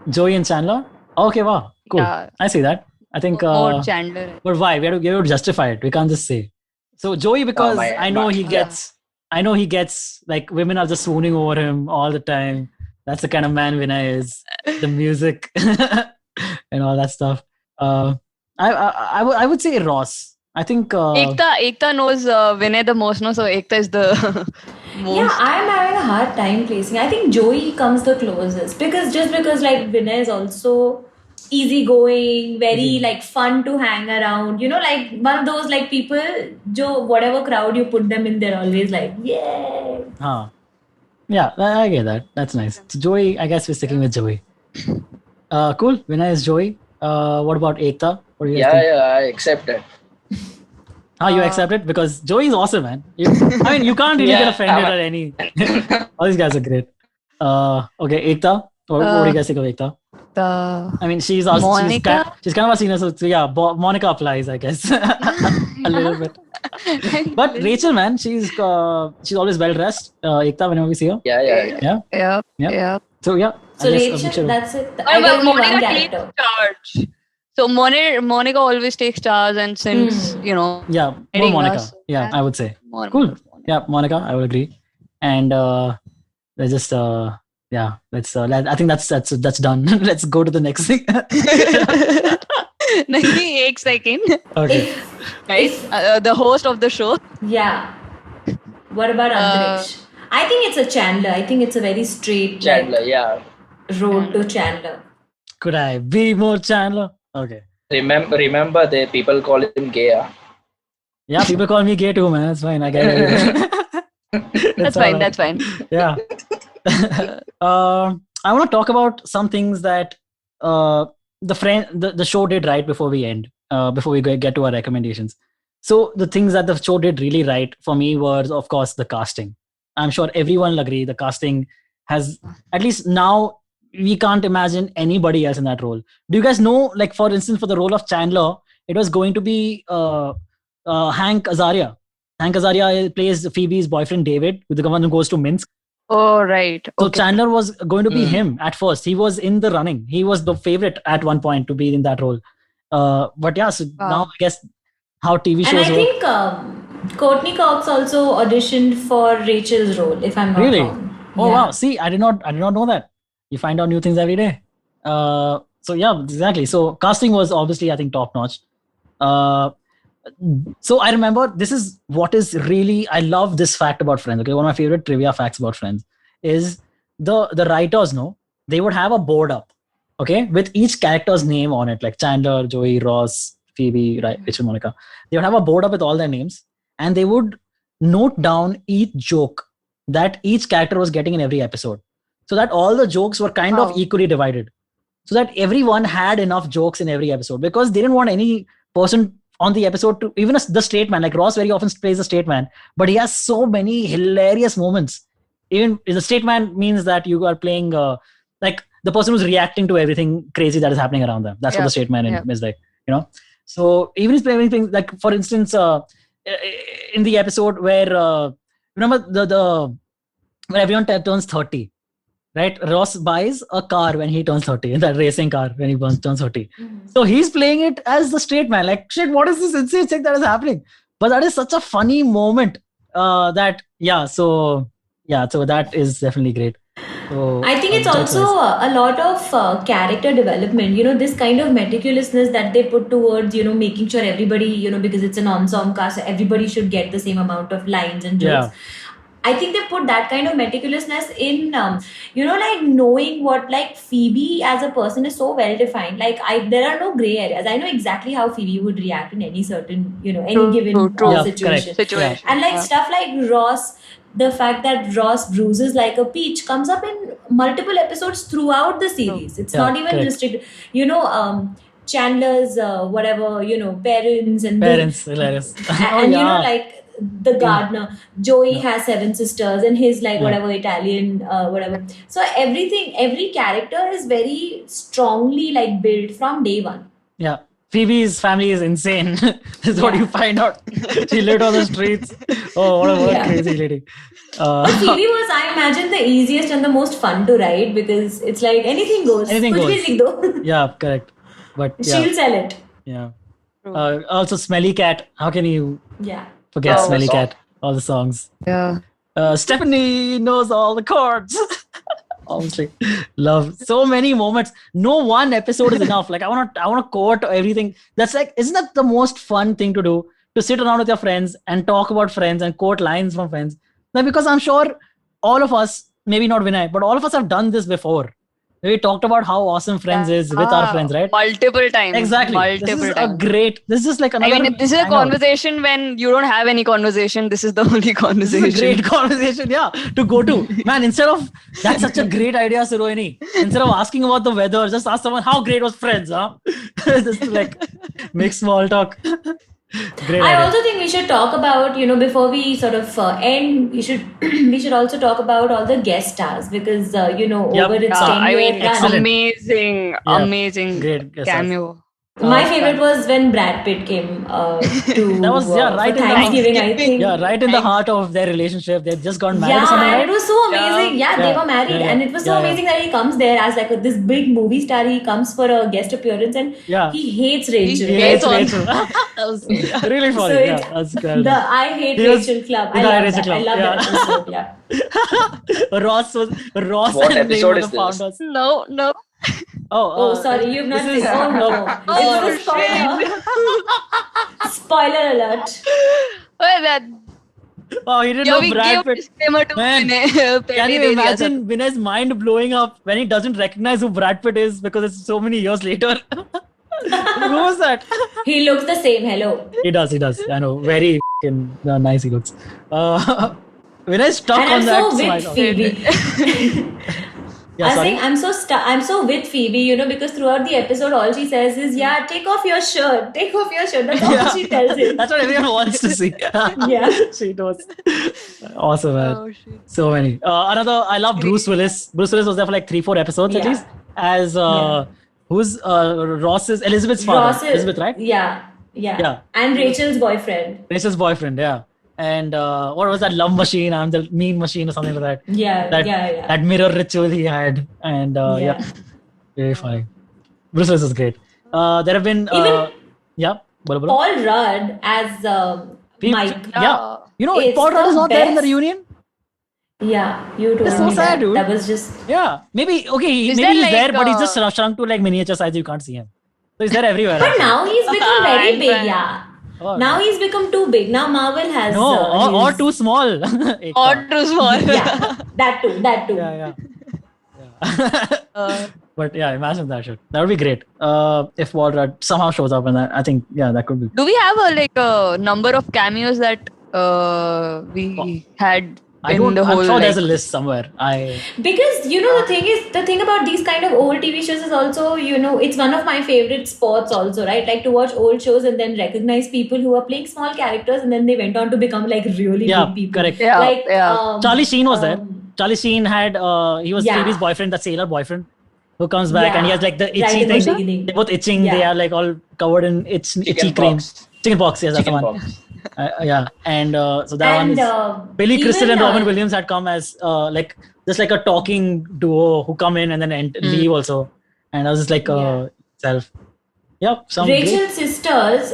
S2: Joey and Chandler? Okay, wow. Cool.
S5: Yeah.
S2: I see that. I think
S5: More Chandler.
S2: but why? We have to justify it. We can't just say. So Joey, because I know he gets like women are just swooning over him all the time. That's the kind of man Vinay is. The music and all that stuff. I would say Ross. I think
S5: Ekta knows Vinay the most, no? So Ekta is the most.
S1: Yeah, I'm having a hard time placing. I think Joey comes the closest because like Vinay is also easygoing, very like fun to hang around. Like one of those like people, whatever crowd you put them in, they're always like, yay.
S2: yeah, I get that. That's nice. So Joey, I guess we're sticking with Joey. Cool. Vinay is Joey. What about Ekta? What do you guys think?
S3: Yeah, I accept that.
S2: You accept it because Joey is awesome, man. I mean, you can't really get
S3: Yeah,
S2: offended at any. All these guys are great. Okay, Ekta. What do you guys think of Ekta? I mean, she's also
S5: Monica?
S2: she's kind of a senior, so yeah, Monica applies, I guess, a little bit. But Rachel, man, she's always well dressed. Ekta, whenever we see her.
S3: Yeah.
S2: Yeah.
S5: Yeah.
S2: So yeah.
S1: So
S2: I guess,
S1: Rachel, that's it.
S5: But
S1: I got only one
S5: Monica
S1: character.
S5: takes charge. So Monica always takes charge, and since
S2: yeah, more
S5: Getting
S2: Monica.
S5: us.
S2: Yeah, I would say.
S5: Monica,
S2: Cool. Yeah, Monica, I would agree. And let's just yeah, let's. I think that's done. Let's go to the next thing.
S5: नहीं एक second.
S2: Okay.
S5: Guys, the host of the show.
S1: Yeah. What about Antariksh? I think it's a Chandler. I think it's a very straight
S3: Chandler, yeah.
S1: road to Chandler.
S2: Could I be more Chandler? Okay.
S3: Remember the people call him gay.
S2: Yeah, people call me gay too, man. That's fine. I get it.
S5: That's
S2: all
S5: fine.
S2: right.
S5: That's fine.
S2: Yeah. I want to talk about some things that the show did right before we end. Before we get to our recommendations. So the things that the show did really right for me was, of course, the casting. I'm sure everyone will agree. The casting has, at least now, we can't imagine anybody else in that role. Do you guys know, like, for instance, for the role of Chandler, it was going to be Hank Azaria. Hank Azaria plays Phoebe's boyfriend, David, with the one who goes to Minsk.
S5: Oh, right.
S2: So
S5: Okay.
S2: Chandler was going to be him at first. He was in the running. He was the favorite at one point to be in that role. But yeah, so now I guess how TV
S1: And
S2: shows
S1: I
S2: work.
S1: think Courtney Cox also auditioned for Rachel's role, if I'm not
S2: Really?
S1: wrong.
S2: Oh
S1: Yeah.
S2: wow! See, I did not know that. You find out new things every day. So yeah, exactly. So casting was obviously, I think, top notch. So I remember, this is what is really, I love this fact about Friends. Okay, one of my favorite trivia facts about Friends is the writers know they would have a board up, okay, with each character's name on it, like Chandler, Joey, Ross, Phoebe, right, Rachel, Monica. They would have a board up with all their names, and they would note down each joke that each character was getting in every episode, so that all the jokes were kind of
S5: Wow.
S2: equally divided, so that everyone had enough jokes in every episode, because they didn't want any person on the episode to, even the straight man, like Ross very often plays the straight man, but he has so many hilarious moments. Even the straight man means that you are playing like the person who's reacting to everything crazy that is happening around them. That's what
S5: Yeah.
S2: the straight man
S5: Yeah.
S2: is like, you know. So even he's playing things like, for instance, in the episode where remember the when everyone turns 30, right? Ross buys a car when he turns 30, that racing car when he turns 30. So he's playing it as the straight man, like, shit, what is this insane thing that is happening? But that is such a funny moment that so that is definitely great. So
S1: I think it's
S2: that's
S1: also
S2: nice.
S1: a lot of character development, this kind of meticulousness that they put towards, making sure everybody, because it's an ensemble cast, so everybody should get the same amount of lines and jokes.
S2: Yeah.
S1: I think they put that kind of meticulousness in, like knowing what, like Phoebe as a person is so well defined. Like there are no gray areas. I know exactly how Phoebe would react in any certain, any
S5: True,
S1: given
S5: true.
S2: Yeah,
S1: situation.
S2: correct.
S5: Situation.
S1: And like
S5: Yeah.
S1: stuff like Ross, the fact that Ross bruises like a peach comes up in multiple episodes throughout the series. It's
S2: Yeah,
S1: not even
S2: correct.
S1: restricted. Chandler's whatever, parents and
S2: Parents, hilarious.
S1: and like the gardener, Joey has 7 sisters, and his like
S2: Yeah.
S1: whatever Italian whatever. So every character is very strongly like built from day one.
S2: Yeah. Phoebe's family is insane. This is what
S1: Yeah.
S2: you find out. She lived on the streets. Oh, what a
S1: Yeah.
S2: crazy lady.
S1: But Phoebe was, I imagine, the easiest and the most fun to write because it's like anything goes.
S2: Anything
S1: Kuch bhi
S2: goes.
S1: likh do.
S2: Yeah, correct. But yeah,
S1: She'll sell it.
S2: yeah.
S5: True.
S2: Also, Smelly Cat. How can you
S1: Yeah.
S2: forget
S5: Oh,
S2: Smelly
S3: the song.
S2: Cat? All the songs.
S5: Yeah.
S2: Stephanie knows all the chords. Obviously, love so many moments. No one episode is enough. Like I want to quote everything. That's like, isn't that the most fun thing to do? To sit around with your friends and talk about Friends and quote lines from Friends. Like, because I'm sure all of us, maybe not Vinay, but all of us have done this before. We talked about how awesome Friends is with our friends, right?
S5: Multiple times.
S2: Exactly. This
S5: Multiple
S2: is
S5: times.
S2: this is like
S5: I
S2: another.
S5: mean, if this is a
S2: hangout.
S5: conversation when you don't have any conversation, this is the only
S2: This
S5: conversation.
S2: is a great conversation, yeah, to go to. Man, instead of, that's such a great idea, Surohini. Instead of asking about the weather, just ask someone, how great was Friends, huh? Just like, make small talk. Great
S1: I
S2: idea.
S1: also think we should talk about, before we sort of end, we should also talk about all the guest stars because, over its
S5: Yeah, I
S1: 10-year
S5: mean,
S1: run.
S2: excellent.
S5: amazing
S2: Great guest stars.
S5: cameo.
S1: My favorite was when Brad Pitt came to
S2: That was, yeah, right
S1: for
S2: in the
S1: Thanksgiving, I
S5: Thanksgiving.
S1: think.
S2: Yeah, right in the heart of their relationship. They just got married or something,
S1: Yeah, and
S2: right?
S1: it was so amazing. Yeah, they
S2: Yeah,
S1: were married,
S2: yeah,
S1: and it was so
S2: yeah, yeah.
S1: amazing that he comes there as like this big movie star. He comes for a guest appearance, and
S2: Yeah.
S1: he hates Rachel.
S2: He
S5: He
S2: hates
S5: hates
S2: Rachel. That was really funny.
S1: So
S2: Yeah, that's good.
S1: the I Hate
S2: He was-
S1: Rachel Club. I
S2: the I
S1: love
S2: Rachel
S1: that. I
S2: Club,
S1: love
S2: yeah.
S1: that episode. Yeah.
S2: Ross
S3: What
S2: and
S3: episode
S2: Name
S3: is
S2: were the
S3: this?
S2: founders.
S5: No.
S1: Oh, sorry, you've not
S2: this
S1: seen.
S2: is-
S1: Oh no!
S5: Oh,
S1: It's a spoiler. Spoiler alert.
S5: Well, that
S2: Oh, he didn't
S5: yeah,
S2: know
S5: we
S2: Brad
S5: gave
S2: Pitt.
S5: disclaimer to
S2: Man,
S5: Vinay.
S2: Can you imagine Vinay's mind blowing up when he doesn't recognize who Brad Pitt is because it's so many years later? Who was that?
S1: He looks the same. Hello.
S2: He does. I know. Very nice he looks. Vinay's stuck
S1: And
S2: on
S1: I'm
S2: that
S1: so with
S2: smile.
S1: Phoebe.
S2: Yeah,
S1: I was
S2: sorry.
S1: saying I'm so with Phoebe, because throughout the episode, all she says is, "Yeah, take off your shirt. Take off your shirt." That's all she tells him.
S2: That's what everyone wants to see.
S1: Yeah.
S2: She knows. Awesome, man.
S5: Oh shit.
S2: So many. I love Bruce Willis. Bruce Willis was there for like 3-4 episodes at
S1: Yeah.
S2: least. As
S1: Yeah.
S2: who's Ross's Elizabeth's father?
S1: Ross is,
S2: Elizabeth, right?
S1: Yeah.
S2: Yeah.
S1: And Rachel's boyfriend.
S2: Rachel's boyfriend, yeah. And what was that love machine? I'm the mean machine or something like that.
S1: Yeah.
S2: That,
S1: yeah.
S2: that mirror ritual he had. And yeah, very funny. Bruce Willis is great. There have been
S1: Even-
S2: yeah. Bolo.
S1: Paul Rudd as Mike.
S2: Yeah. You know,
S1: It's
S2: Paul Rudd is
S1: the
S2: not there in the
S1: best.
S2: reunion.
S1: Yeah, you told
S2: That's so
S1: me
S2: sad,
S1: that.
S2: dude.
S1: That was just.
S2: Yeah, maybe okay.
S5: Is
S2: Maybe
S5: there,
S2: he's
S5: like,
S2: there, but he's just shrunk to like miniature size. You can't see him. So he's there everywhere.
S1: But
S2: actually.
S1: now he's become very
S5: I'm
S1: big.
S5: fine.
S1: Yeah.
S2: Oh,
S1: Now he's become too big. Now Marvel has.
S2: no, or
S1: his-
S2: too small.
S5: Or too small.
S1: Yeah, that too. That too.
S2: yeah. But yeah, imagine that shit. That would be great. If Paul Rudd somehow shows up, and I think that could be.
S5: Do we have a number of cameos that we had
S2: I
S5: in
S2: don't.
S5: the whole?
S2: I'm sure there's a
S5: like-
S2: list somewhere.
S1: Because the thing about these kind of old TV shows is also, it's one of my favorite sports also, right? Like to watch old shows and then recognize people who are playing small characters and then they went on to become like really
S2: Yeah,
S1: big people.
S2: correct.
S5: Yeah,
S1: Like
S5: yeah.
S2: Charlie Sheen was there. Charlie Sheen had he was
S1: Yeah.
S2: Phoebe's boyfriend, the sailor boyfriend, who comes back and he has like the itchy
S1: Right in the
S2: thing.
S1: beginning.
S2: They're both itching.
S1: Yeah.
S2: They are like all covered in itchy
S3: Chicken
S2: cream.
S3: pox.
S2: Chicken pox, yes, that's the
S3: Chicken
S2: one.
S3: pox.
S2: Yeah, and so that one
S1: And
S2: is Billy Crystal
S1: even,
S2: and Robin Williams had come as like just like a talking duo who come in and then leave also, and I was just like self. Yep, some great.
S1: Rachel's sisters,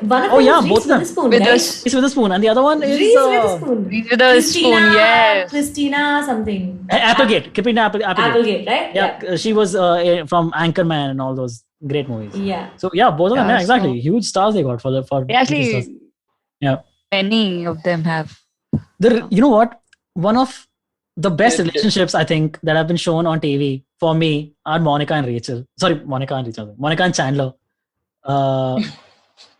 S1: one of
S2: Oh,
S1: them
S2: yeah,
S1: is
S2: both
S1: Reese
S2: of them.
S1: Witherspoon,
S5: With
S1: right?
S5: us.
S2: Reese Witherspoon, and the other one is
S1: Reese Witherspoon.
S5: Reese Witherspoon, yes.
S1: Christina something.
S2: Applegate. Christina Applegate.
S1: Applegate, right?
S2: Yeah, she was from Anchorman and all those great movies.
S1: Yeah.
S2: So yeah, both of them.
S5: Yeah,
S2: Yeah, exactly.
S5: so-
S2: Huge stars they got for
S5: Yeah,
S2: stars.
S5: actually,
S2: Yeah.
S5: many of them have.
S2: You know what? One of the best
S3: Yeah.
S2: relationships I think that have been shown on TV for me are Monica and Rachel. Sorry, Monica and Chandler.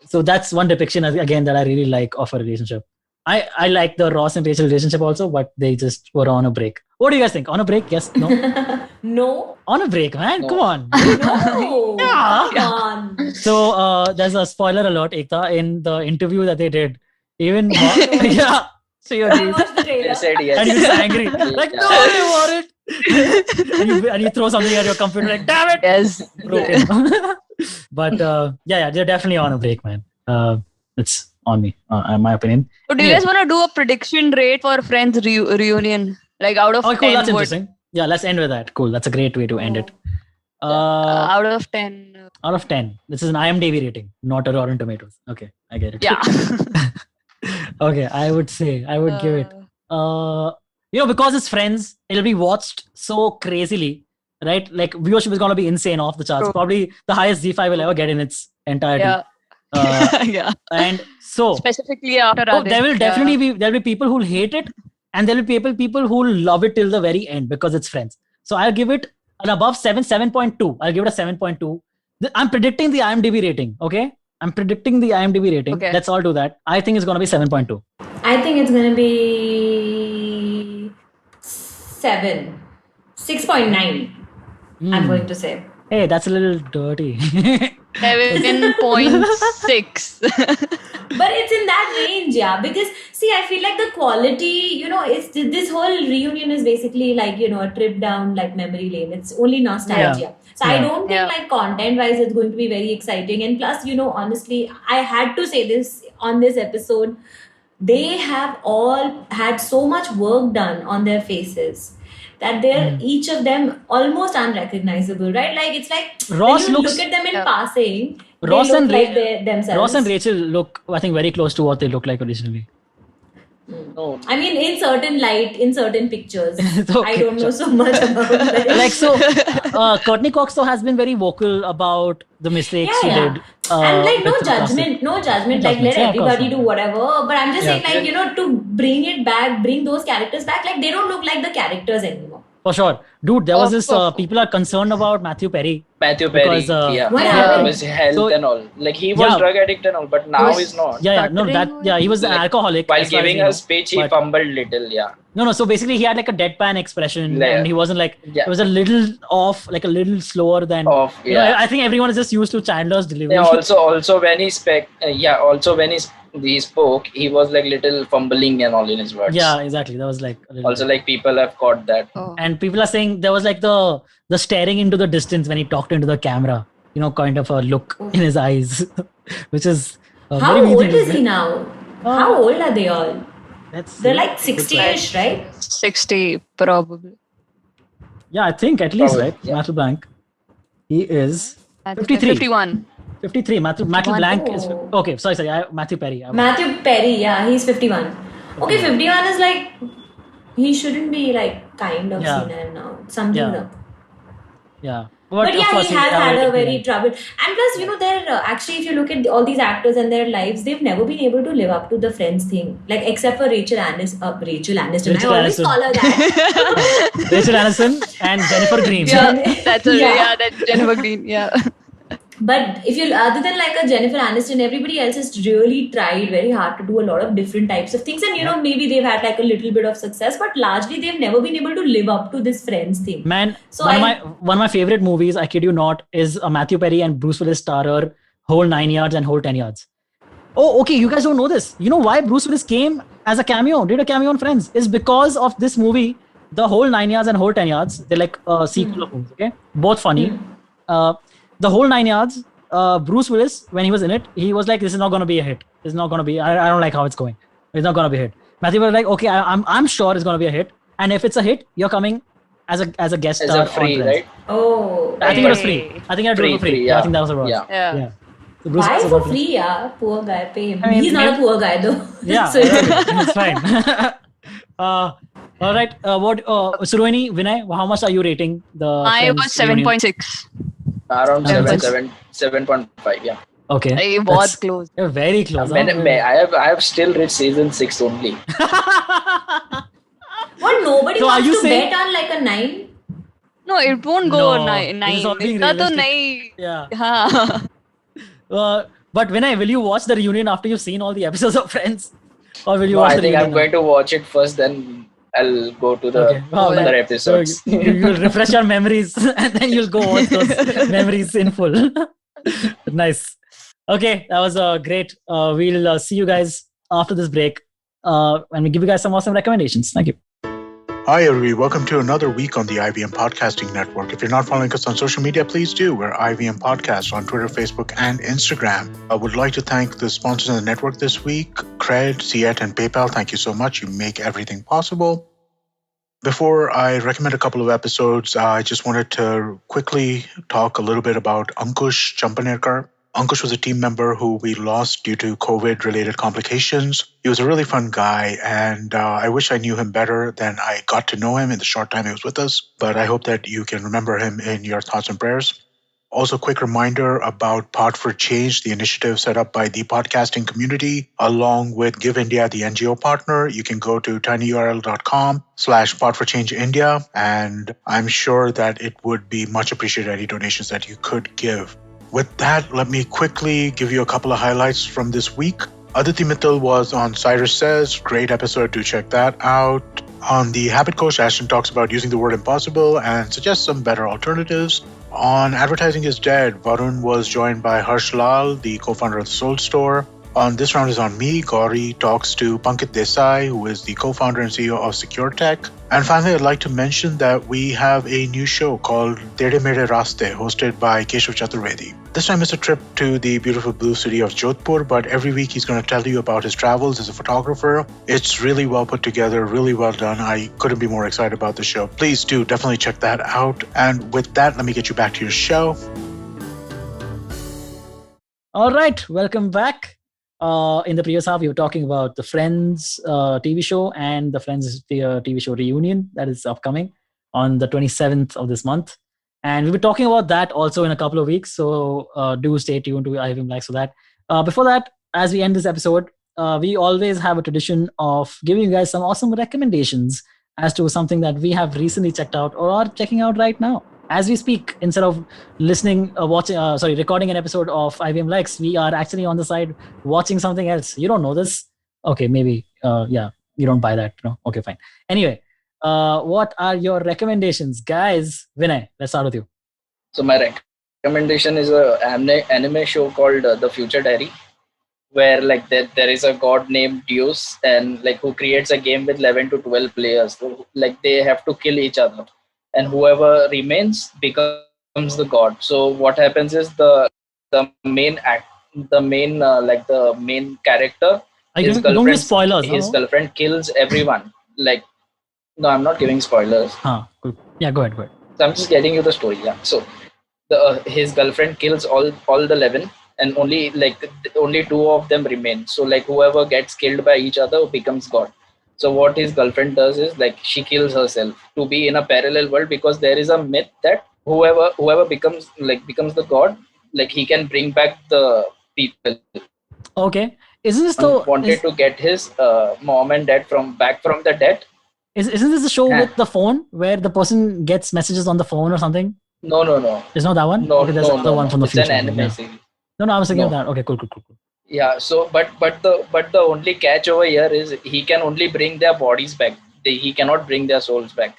S2: So that's one depiction again that I really like of a relationship. I like the Ross and Rachel relationship also, but they just were on a break. What do you guys think? On a break? Yes? No?
S1: No.
S2: On a break, man.
S3: No.
S2: Come on.
S1: No.
S2: Yeah.
S1: Come on.
S2: So there's a spoiler alert, Ekta, in the interview that they did. Even yeah, she
S1: I
S2: agrees.
S1: watched the trailer.
S3: They said yes.
S2: And he's angry, like no, I want it. and you throw something at your computer, like damn it,
S5: Yes.
S2: broken. But yeah, they're definitely on a break, man. It's on me, in my opinion.
S5: So do you guys want to do a prediction rate for Friends reunion? Like out of
S2: Oh, cool.
S5: 10,
S2: That's
S5: what-
S2: interesting. Yeah, let's end with that. Cool. That's a great way to end it.
S5: out of 10.
S2: Out of 10. This is an IMDb rating, not a Rotten Tomatoes. Okay, I get it.
S5: Yeah.
S2: Okay, I would give it. Because it's Friends, it'll be watched so crazily, right? Like viewership is gonna be insane off the charts.
S5: True.
S2: Probably the highest Z5 will ever get in its entirety.
S5: Yeah. Yeah.
S2: And so
S5: Specifically after
S2: there will
S5: Radhe.
S2: definitely there'll be people who'll hate it, and there'll be people who'll love it till the very end because it's Friends. So I'll give it an above 7.2. I'll give it a 7.2. I'm predicting the IMDb rating. Okay, I'm predicting the IMDb rating.
S5: Okay.
S2: Let's all do that. I think it's gonna be 7.2.
S1: I think it's gonna be 6.9. I'm going to say.
S2: Hey, that's a little dirty.
S5: 7.6.
S1: But it's in that range, yeah. Because see, I feel like the quality, it's this whole reunion is basically like a trip down like memory lane. It's only nostalgia. So I
S2: Yeah.
S1: don't think like content wise it's going to be very exciting. And plus, honestly, I had to say this on this episode. They have all had so much work done on their faces that they're each of them almost unrecognizable, right? Like it's like
S2: Ross
S1: when you
S2: looks-
S1: look at them in
S5: Yeah.
S1: passing,
S2: Ross
S1: they look
S2: and
S1: like themselves.
S2: Ross and Rachel look, I think, very close to what they looked like originally.
S3: No,
S1: I mean, in certain light, in certain pictures.
S2: Okay,
S1: I don't know
S2: sure.
S1: so much about that.
S2: Like so, Courtney Cox though has been very vocal about the mistakes she
S1: Yeah.
S2: did.
S1: And like no
S2: with the casting.
S1: judgment, no judgment.
S2: No
S1: Like let
S2: judgments, yeah, of course
S1: everybody
S2: not.
S1: do whatever. But I'm just
S2: Yeah.
S1: saying, like to bring it back, bring those characters back. Like they don't look like the characters anymore.
S2: For sure, dude. There was
S5: Of
S2: this.
S5: course.
S2: People are concerned about Matthew Perry.
S3: Matthew Perry,
S2: Because,
S3: yeah,
S1: What
S3: yeah,
S1: happened?
S3: his health
S2: So-
S3: and all. Like he was
S2: Yeah.
S3: drug addict and all, but now
S5: Was-
S3: he's not.
S2: Yeah, no,
S5: Stuttering
S2: he was an
S3: Like,
S2: alcoholic.
S3: While
S2: as far as
S3: giving
S2: we know.
S3: a speech, he
S2: But-
S3: fumbled little. Yeah,
S2: No. So basically, he had like a deadpan expression,
S3: Yeah.
S2: and he wasn't like.
S3: Yeah.
S2: It was a little off, like a little slower than.
S3: Off,
S2: You know,
S3: yeah.
S2: I think everyone is just used to Chandler's delivery.
S3: Yeah, also when he spoke, he was like little fumbling and all in his words.
S2: Yeah, exactly. That was like. A little
S3: Also, like people have caught that.
S5: Oh.
S2: And people are saying there was like the staring into the distance when he talked into the camera. Kind of a look in his eyes, which is
S1: How
S2: very
S1: old
S2: amusing,
S1: is
S2: isn't
S1: he
S2: it?
S1: now? How old are they all?
S2: Let's
S1: They're
S2: see.
S1: like 60-ish, right?
S5: 60 probably.
S2: Yeah, I think at least,
S3: Probably,
S2: right?
S3: yeah.
S2: Matthew Blank. He is 53.
S5: 51.
S2: 53. Matthew Blank is.
S1: Oh.
S2: Okay, sorry. Matthew Perry.
S1: Matthew Perry, yeah, he's 51. Okay, 51 is like he shouldn't be like kind of
S2: Yeah.
S1: senile now. Something's
S2: Yeah.
S1: up.
S2: Yeah.
S1: But
S2: of
S1: yeah,
S2: course,
S1: he has had a very
S2: yeah.
S1: troubled. And plus, they're actually, if you look at all these actors and their lives, they've never been able to live up to the Friends thing. Like except for Rachel Aniston.
S2: Rachel
S1: I always
S2: Aniston.
S1: call her that.
S2: Rachel Aniston and Jennifer Green.
S5: Yeah, that's
S1: Yeah.
S5: that's Jennifer Green. Yeah.
S1: But if you, other than like a Jennifer Aniston, everybody else has really tried very hard to do a lot of different types of things. And maybe they've had like a little bit of success, but largely they've never been able to live up to this Friends thing.
S2: Man,
S1: So
S2: one of my favorite movies, I kid you not, is a Matthew Perry and Bruce Willis starrer, Whole 9 Yards and Whole 10 Yards. Oh, okay, you guys don't know this. You know why Bruce Willis came as a cameo, did a cameo on Friends? Is because of this movie, The Whole 9 Yards and Whole 10 Yards. They're like a sequel of movies, okay? Both funny. The Whole 9 Yards, Bruce Willis, when he was in it, he was like, this is not going to be a hit. It's not going to be, I don't like how it's going. It's not going to be a hit. Matthew was like, okay, I'm sure it's going to be a hit. And if it's a hit, you're coming as a guest
S3: As
S2: star
S3: a free,
S2: on Friends.
S3: right?
S1: Oh.
S2: I think it was
S5: Free.
S2: free. I think I do it for free.
S3: Free,
S2: Yeah, I
S3: yeah.
S2: think that was the word.
S3: Yeah.
S5: Yeah.
S2: So Bruce
S1: Why
S2: Willis
S1: for
S2: was-
S1: free, yeah? Poor guy, pay him.
S2: I mean,
S1: He's not a
S2: maybe-
S1: poor guy though.
S2: Yeah,
S1: So-
S2: it's fine. All right. What, Surohini, Vinay, how much are you rating the?
S5: I was
S2: Friends reunion?
S5: 7.6.
S3: Around
S2: Seven.
S3: 7.5. Yeah.
S2: Okay.
S5: I was
S2: That's-
S5: close.
S2: You're very close.
S3: I have still reached season 6 only.
S1: What, nobody
S2: So are
S1: wants
S2: you
S1: to
S2: saying-
S1: bet on like a 9?
S5: No, it won't go
S2: No,
S5: nine.
S2: this is all being
S5: It's not a
S2: realistic.
S5: 9.
S2: Yeah.
S5: Yeah.
S2: But Vinay, will you watch the reunion after you've seen all the episodes of Friends, or will you
S3: No,
S2: watch
S3: I
S2: the
S3: think
S2: reunion?
S3: I'm going to watch it first, then I'll go to the
S2: Okay. Wow,
S3: other
S2: like-
S3: episodes.
S2: So you'll refresh your memories and then you'll go watch those memories in full. Nice. Okay, that was great. We'll see you guys after this break and we give you guys some awesome recommendations. Thank you.
S6: Hi, everybody. Welcome to another week on the IVM Podcasting Network. If you're not following us on social media, please do. We're IVM Podcast on Twitter, Facebook, and Instagram. I would like to thank the sponsors of the network this week, Cred, Ciet, and PayPal. Thank you so much. You make everything possible. Before I recommend a couple of episodes, I just wanted to quickly talk a little bit about Ankush Champanerkar. Ankush was a team member who we lost due to COVID-related complications. He was a really fun guy, and I wish I knew him better than I got to know him in the short time he was with us. But I hope that you can remember him in your thoughts and prayers. Also, quick reminder about Pod for Change, the initiative set up by the podcasting community, along with Give India, the NGO partner. You can go to tinyurl.com/podforchangeindia, and I'm sure that it would be much appreciated any donations that you could give. With that, let me quickly give you a couple of highlights from this week. Aditi Mittal was on Cyrus Says. Great episode, do check that out. On the Habit Coach, Ashton talks about using the word impossible and suggests some better alternatives. On Advertising is Dead, Varun was joined by Harsh Lal, the co-founder of the Soul Store. On This Round is on me, Gauri talks to Pankit Desai, who is the co-founder and CEO of Secure Tech. And finally, I'd like to mention that we have a new show called Tere Mere Raste, hosted by Keshav Chaturvedi. This time it's a trip to the beautiful blue city of Jodhpur, but every week he's going to tell you about his travels as a photographer. It's really well put together, really well done. I couldn't be more excited about the show. Please do definitely check that out. And with that, let me get you back to your show.
S2: All right, welcome back. In the previous half, we were talking about the Friends TV show and the Friends TV show reunion that is upcoming on the 27th of this month. And we'll be talking about that also in a couple of weeks. So do stay tuned to IVM Likes for that. Before that, as we end this episode, we always have a tradition of giving you guys some awesome recommendations as to something that we have recently checked out or are checking out right now. As we speak, instead of recording an episode of IVM Likes, we are actually on the side watching something else. You don't know this? Okay, maybe, you don't buy that. No? Okay, fine. Anyway, what are your recommendations? Guys, Vinay, let's start with you.
S3: So my recommendation is a anime show called The Future Diary, where like there is a god named Deus, and like who creates a game with 11 to 12 players. So, like they have to kill each other, and whoever remains becomes the god. So what happens is the main character,
S2: Don't give spoilers.
S3: his girlfriend kills everyone. Like, no, I'm not giving spoilers.
S2: Cool. Yeah, go ahead.
S3: So I'm just getting you the story. Yeah. So his girlfriend kills all the 11, and only two of them remain. So like whoever gets killed by each other becomes god. So what his girlfriend does is like she kills herself to be in a parallel world, because there is a myth that whoever becomes the god, like he can bring back the people.
S2: Okay. Isn't this
S3: to get his mom and dad back from the dead?
S2: Isn't this the show with the phone where the person gets messages on the phone or something?
S3: No.
S2: It's not that one?
S3: No,
S2: okay, there's another one from the
S3: it's
S2: future.
S3: It's an anime series.
S2: No, I was thinking of that. Okay, cool.
S3: Yeah, so but the only catch over here is he can only bring their bodies back. He cannot bring their souls back.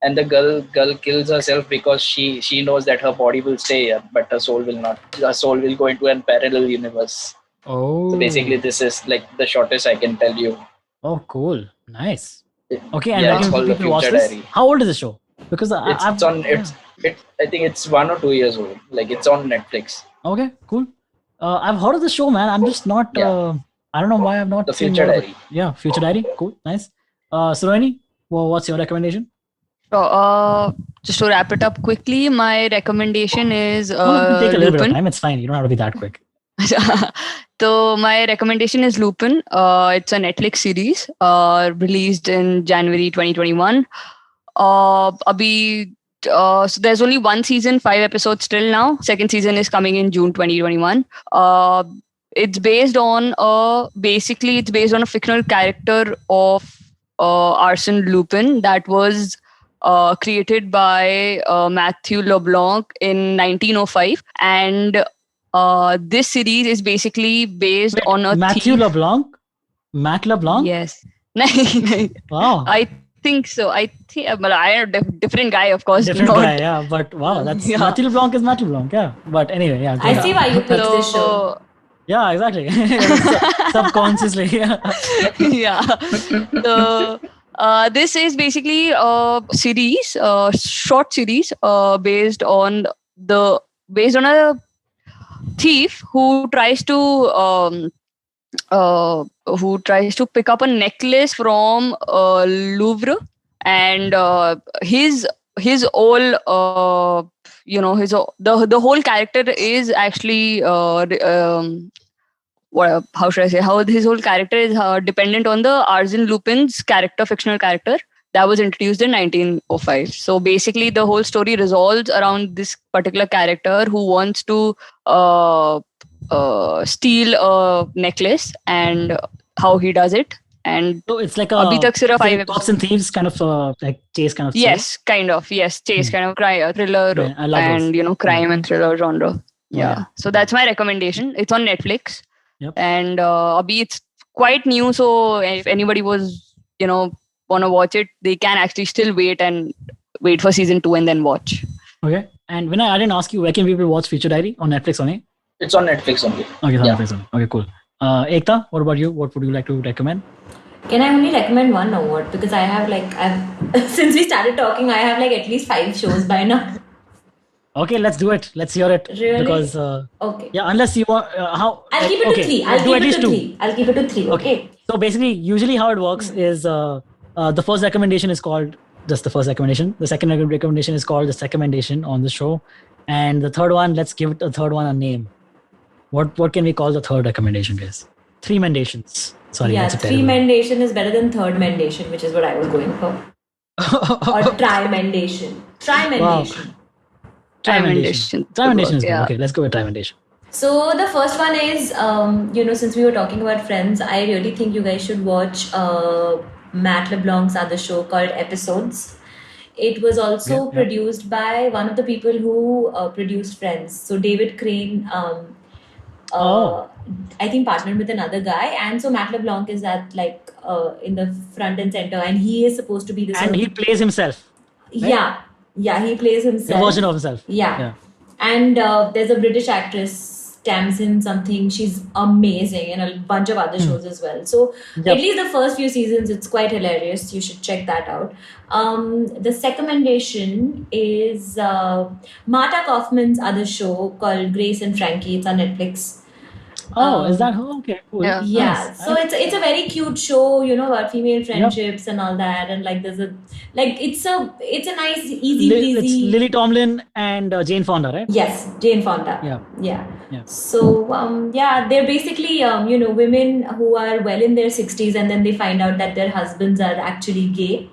S3: And the girl kills herself because she knows that her body will stay here, but her soul will not. Her soul will go into a parallel universe.
S2: Oh.
S3: So basically, this is like the shortest I can tell you.
S2: Oh, cool. Nice. Okay, and
S3: yeah, it's called The Future Diary.
S2: How old is the show? Because
S3: I think it's 1 or 2 years old. Like it's on Netflix.
S2: Okay, cool. I've heard of the show, man. I'm just not. I don't know why I've not
S3: The
S2: seen
S3: Future Diary.
S2: Yeah, Future Diary. Cool, nice. Suroini, what's your recommendation?
S5: Just to wrap it up quickly, my recommendation is
S2: Take a little bit of
S5: Lupin.
S2: time. It's fine. You don't have to be that quick.
S5: So my recommendation is Lupin. It's a Netflix series released in January 2021. So there's only one season, 5 episodes till now. Second season is coming in June 2021. It's based on a fictional character of Arsène Lupin that was created by Matthew LeBlanc in 1905, and this series is basically based on a
S2: Matthew LeBlanc. Matt LeBlanc.
S5: Yes.
S2: Wow.
S5: I think so. I think, but I am a different guy, of course.
S2: Different guy, yeah. But wow, that's Matthew LeBlanc is Matthew LeBlanc, yeah. But anyway, yeah.
S1: I see why you picked this show.
S2: Yeah, exactly. Subconsciously, yeah.
S5: Yeah. So this is basically a series, short series, based on a thief who tries to pick up a necklace from Louvre, and his whole the whole character is actually how should I say, how his whole character is dependent on the Arsène Lupin's fictional character that was introduced in 1905. So basically the whole story revolves around this particular character who wants to steal a necklace, and how he does it. And
S2: so it's like a cops and thieves kind of like chase kind of.
S5: Yes, kind of. Yes, chase kind of thriller, and crime and thriller genre. Yeah. So that's my recommendation. It's on Netflix.
S2: Yep.
S5: And it's quite new, so if anybody was want to watch it, they can actually still wait for season 2 and then watch.
S2: Okay. And when I didn't ask you, where can people watch Future Diary? On Netflix only?
S3: It's on Netflix only.
S2: Okay, it's on
S3: Yeah.
S2: Netflix only. Okay, cool. Ekta, what about you? What would you like to recommend?
S1: Can I only recommend one or what? Because I have since we started talking, I have like at least 5 shows by now.
S2: Okay, let's do it. Let's hear it.
S1: Really?
S2: Because
S1: Okay.
S2: yeah, unless you want how
S1: I'll keep it
S2: okay,
S1: to 3.
S2: let's
S1: I'll
S2: do
S1: keep
S2: at
S1: it
S2: least
S1: to
S2: 2.
S1: 3. I'll keep it to 3. Okay.
S2: So basically, usually how it works is the first recommendation is called just the first recommendation. The second recommendation is called the recommendation on the show, and the third one, let's give it the third one a name. What can we call the third recommendation, guys? 3 mendations. Sorry,
S1: Yeah,
S2: that's a
S1: 3
S2: terrible.
S1: mendation is better than 3rd mendation, which is what I was going for. Or trimendation. Trimendation.
S2: Trimendation.
S5: Trimendation.
S2: Trimendation is good.
S5: Yeah.
S2: Okay, let's go with trimendation.
S1: So the first one is, since we were talking about Friends, I really think you guys should watch Matt LeBlanc's other show called Episodes. It was also
S2: Yeah.
S1: produced by one of the people who produced Friends. So David Crane,
S2: Oh.
S1: I think partnered with another guy, and so Matt LeBlanc is at in the front and center, and he is supposed to be the sort
S2: And
S1: of
S2: he plays himself.
S1: yeah, he plays
S2: The
S1: himself.
S2: version of himself.
S1: Yeah. And there's a British actress, Tamsin something. She's amazing, and a bunch of other shows as well. So
S2: Yep.
S1: at least the first few seasons, it's quite hilarious. You should check that out. The recommendation is Marta Kaufman's other show called Grace and Frankie. It's on Netflix.
S2: Oh, is that okay? Cool.
S5: Yeah.
S1: Yeah,
S2: Nice.
S1: so it's a very cute show, about female friendships and all that, and there's it's a nice easy
S2: It's
S1: peasy.
S2: Lily Tomlin and Jane Fonda, right?
S1: Yes, Jane Fonda.
S2: Yeah.
S1: So they're basically women who are well in their 60s, and then they find out that their husbands are actually gay.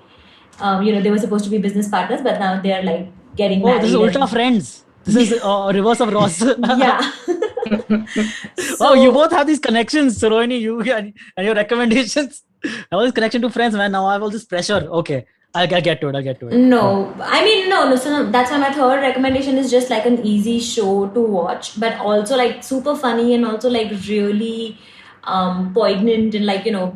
S1: They were supposed to be business partners, but now they're like getting
S2: Oh,
S1: married.
S2: this is Ultra Friends. This is reverse of Ross.
S1: Yeah.
S2: Oh, you both have these connections, Rohini, you and your recommendations. I have this connection to Friends, man. Now I have all this pressure. Okay, I'll get to it.
S1: No, I mean no. So no, that's why my third recommendation is just like an easy show to watch, but also like super funny and also like really poignant and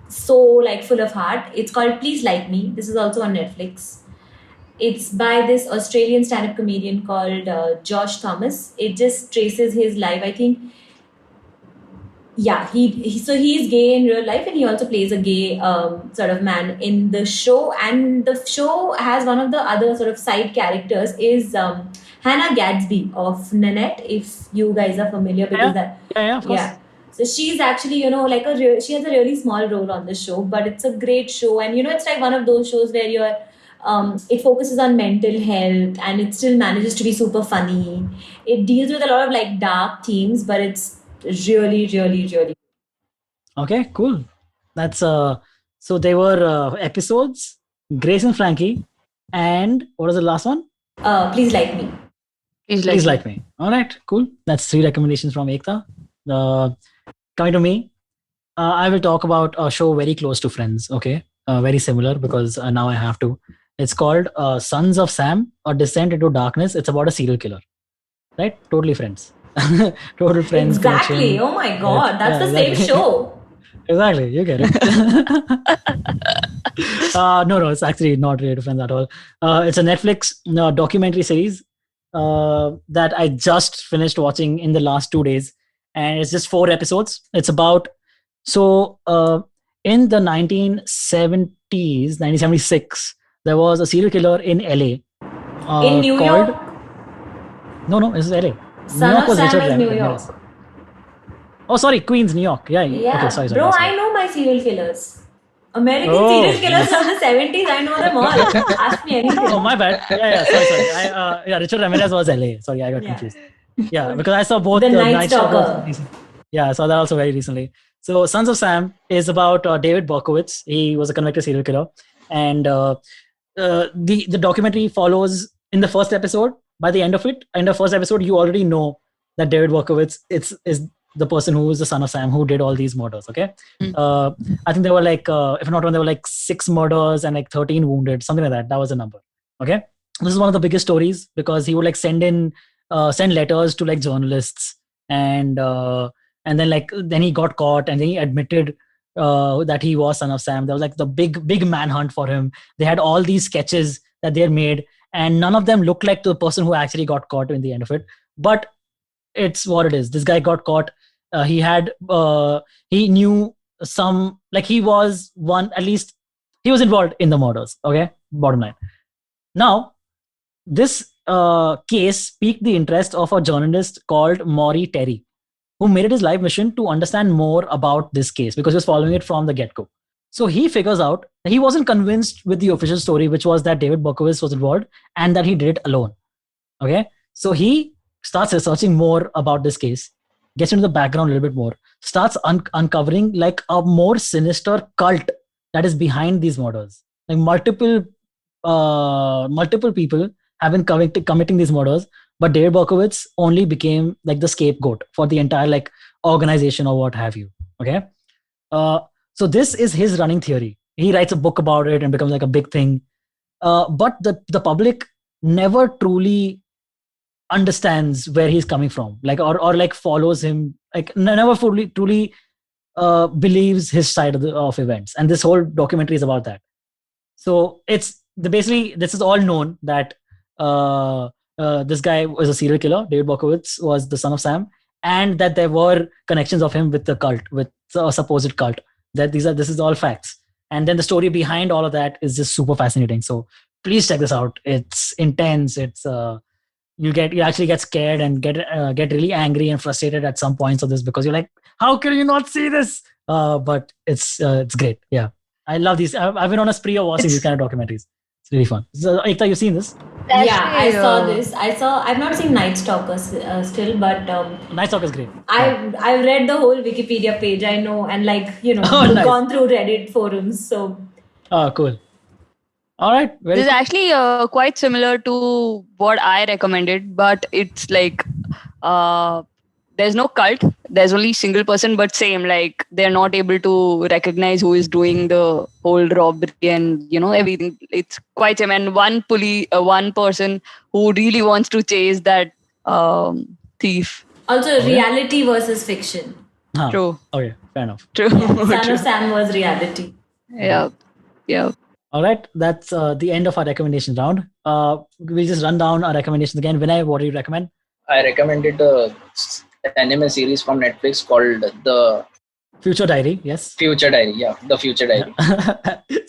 S1: so like full of heart. It's called Please Like Me. This is also on Netflix. It's by this Australian stand-up comedian called Josh Thomas. It just traces his life. I think, yeah, so he's gay in real life, and he also plays a gay sort of man in the show. And the show has one of the other sort of side characters is Hannah Gadsby of Nanette, if you guys are familiar, because
S2: Yeah, of course.
S1: yeah. So she's actually, she has a really small role on the show, but it's a great show. And, it's like one of those shows where it focuses on mental health, and it still manages to be super funny. It deals with a lot of like dark themes, but it's really, really, really.
S2: Okay, cool. That's so they were episodes, Grace and Frankie, and what was the last one?
S1: Please Like Me.
S2: Please Like Me. All right, cool. That's 3 recommendations from Ekta. Coming to me, I will talk about a show very close to Friends. Okay, very similar because now I have to. It's called Sons of Sam: A Descent into Darkness. It's about a serial killer, right? Totally Friends. Total Friends.
S1: Exactly.
S2: connection.
S1: Oh my God, that's
S2: Yeah,
S1: the same
S2: exactly.
S1: show.
S2: Exactly, you get it. No, it's actually not related to Friends at all. It's a Netflix documentary series that I just finished watching in the last 2 days, and it's just 4 episodes. It's about in the 1970s, 1976, there was a serial killer in LA.
S1: In New
S2: called-
S1: York,
S2: No, it's LA.
S1: Son of Sam is New York.
S2: Oh, sorry, Queens, New York. Yeah.
S1: Yeah,
S2: Okay, sorry.
S1: bro,
S2: sorry.
S1: I know my serial killers. American
S2: Oh,
S1: serial killers from the 70s. I know them all. Ask me anything.
S2: Oh, my bad. Yeah. Sorry. Richard Ramirez was LA. Sorry, I got
S1: Yeah.
S2: confused. Yeah, because I saw both
S1: The Night
S2: Night Stalker.
S1: Stalker.
S2: Yeah, I saw that also very recently. So, Sons of Sam is about David Berkowitz. He was a convicted serial killer, and the documentary follows in the first episode. By the end of it, in the first episode, you already know that David Berkowitz is the person who is the son of Sam who did all these murders. Okay, I think there were like, if not wrong, there were like 6 murders and like 13 wounded, something like that. That was the number. Okay, this is one of the biggest stories because he would like send letters to like journalists, and then he got caught, and then he admitted that he was son of Sam. There was like the big manhunt for him. They had all these sketches that they had made, and none of them look like the person who actually got caught in the end of it. But it's what it is. This guy got caught. He knew some, like he was one, at least he was involved in the murders. Okay, bottom line. Now, this case piqued the interest of a journalist called Maury Terry, who made it his life mission to understand more about this case because he was following it from the get-go. So he figures out that he wasn't convinced with the official story, which was that David Berkowitz was involved and that he did it alone. Okay, so he starts researching more about this case, gets into the background a little bit more, starts uncovering like a more sinister cult that is behind these murders. Like multiple people have been committing these murders, but David Berkowitz only became like the scapegoat for the entire like organization or what have you. Okay, so this is his running theory. He writes a book about it and becomes like a big thing. But the public never truly understands where he's coming from, like or like follows him, like never fully truly believes his side of events. And this whole documentary is about that. So basically this is all known that this guy was a serial killer. David Berkowitz was the son of Sam, and that there were connections of him with the cult, with a supposed cult. This is all facts. And then the story behind all of that is just super fascinating. So please check this out. It's intense. It's you actually get scared and get really angry and frustrated at some points of this because you're like, how can you not see this? But it's great. Yeah, I love these. I've been on a spree of watching these kind of documentaries. It's really fun. So, Ekta, you've seen this?
S1: Yeah, I saw this. I've not seen Night Stalker still, but
S2: Night Stalker is great.
S1: I've read the whole Wikipedia page. I know, and like nice. Gone through Reddit forums. So.
S2: Oh, cool. All right.
S5: This is actually quite similar to what I recommended, but it's like there's no cult. There's only single person, but same, like they're not able to recognize who is doing the whole robbery and everything. It's quite same. And one person who really wants to chase that thief.
S1: Also, reality versus fiction.
S5: True.
S2: Okay, fair enough.
S5: True.
S1: Son of Sam was reality.
S5: Yeah.
S2: All right, that's the end of our recommendation round. We'll just run down our recommendations again. Vinay, what do you recommend?
S3: I recommended an anime series from Netflix called The
S2: Future Diary. Yes.
S3: Future Diary. Yeah, The Future Diary.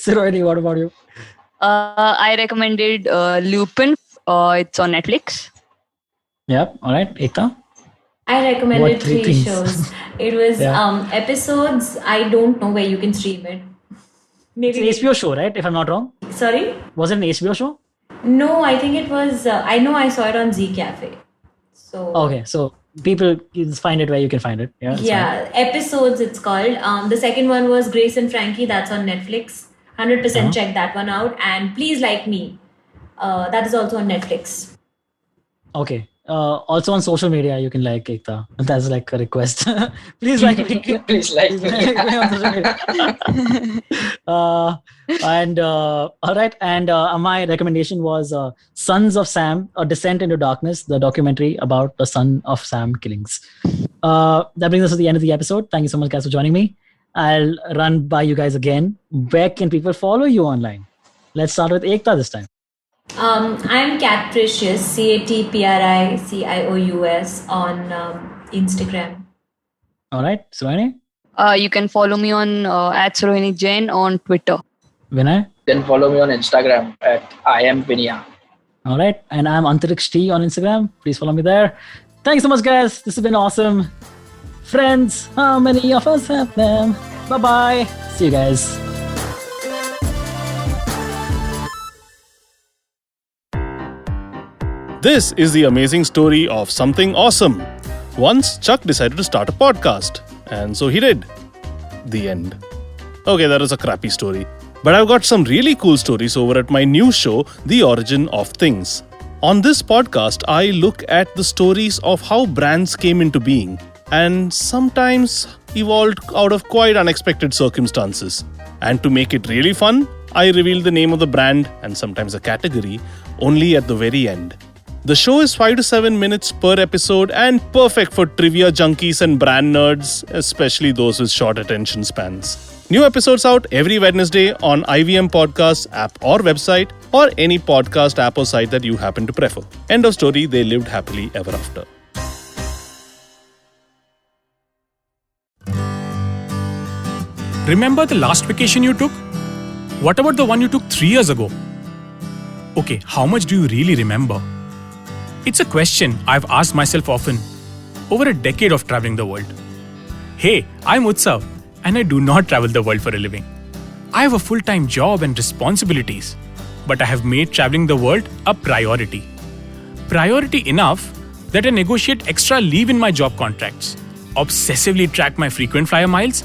S2: Siroini, what about you?
S5: I recommended Lupin. It's on Netflix.
S2: Yep. All right, Ekta.
S1: I recommended
S2: three
S1: three
S2: things?
S1: shows. It was episodes. I don't know where you can stream it. Maybe
S2: It's an HBO show, right? If I'm not wrong.
S1: Sorry?
S2: Was it an HBO show?
S1: No, I think it was. I know I saw it on Z Cafe. So
S2: Okay, so people can find it where you can find it. Yeah.
S1: yeah, episodes. It's called. The second one was Grace and Frankie. That's on Netflix. 100% check that one out. And Please Like Me. That is also on Netflix.
S2: Okay. Also on social media, you can like Ekta. That's like a request. Please like me.
S3: Please like me.
S2: On social media. All right. And my recommendation was Sons of Sam: A Descent into Darkness, the documentary about the Son of Sam killings. That brings us to the end of the episode. Thank you so much, guys, for joining me. I'll run by you guys again. Where can people follow you online? Let's start with Ekta this time.
S1: I'm Catpricious, CATPRICIOUS on Instagram.
S2: All right, Suhaini?
S5: You can follow me on @Surohini Jain on Twitter.
S2: Vinay?
S3: Then follow me on Instagram at IamVinya.
S2: All right, and I'm Antariksh T on Instagram. Please follow me there. Thanks so much, guys. This has been awesome. Friends, how many of us have them? Bye-bye. See you guys.
S7: This is the amazing story of something awesome. Once, Chuck decided to start a podcast, and so he did. The end. Okay, that was a crappy story. But I've got some really cool stories over at my new show, The Origin of Things. On this podcast, I look at the stories of how brands came into being and sometimes evolved out of quite unexpected circumstances. And to make it really fun, I reveal the name of the brand and sometimes a category only at the very end. The show is 5 to 7 minutes per episode and perfect for trivia junkies and brand nerds, especially those with short attention spans. New episodes out every Wednesday on IVM Podcasts app or website, or any podcast app or site that you happen to prefer. End of story. They lived happily ever after.
S8: Remember the last vacation you took? What about the one you took 3 years ago? Okay, how much do you really remember? It's a question I've asked myself often over a decade of traveling the world. Hey, I'm Utsav, and I do not travel the world for a living. I have a full-time job and responsibilities, but I have made traveling the world a priority. Priority enough that I negotiate extra leave in my job contracts, obsessively track my frequent flyer miles,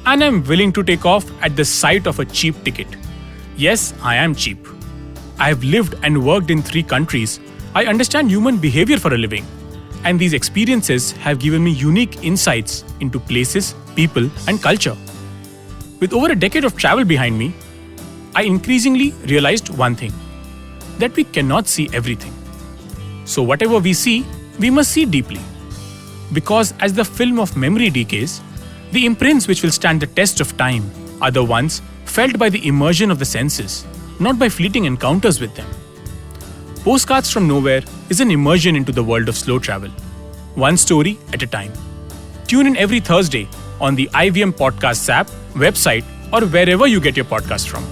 S8: and I'm willing to take off at the sight of a cheap ticket. Yes, I am cheap. I have lived and worked in 3 countries. I understand human behavior for a living, and these experiences have given me unique insights into places, people, and culture. With over a decade of travel behind me, I increasingly realized one thing: that we cannot see everything. So whatever we see, we must see deeply. Because as the film of memory decays, the imprints which will stand the test of time are the ones felt by the immersion of the senses, not by fleeting encounters with them. Postcards from Nowhere is an immersion into the world of slow travel, one story at a time. Tune in every Thursday on the IVM Podcasts app, website, or wherever you get your podcasts from.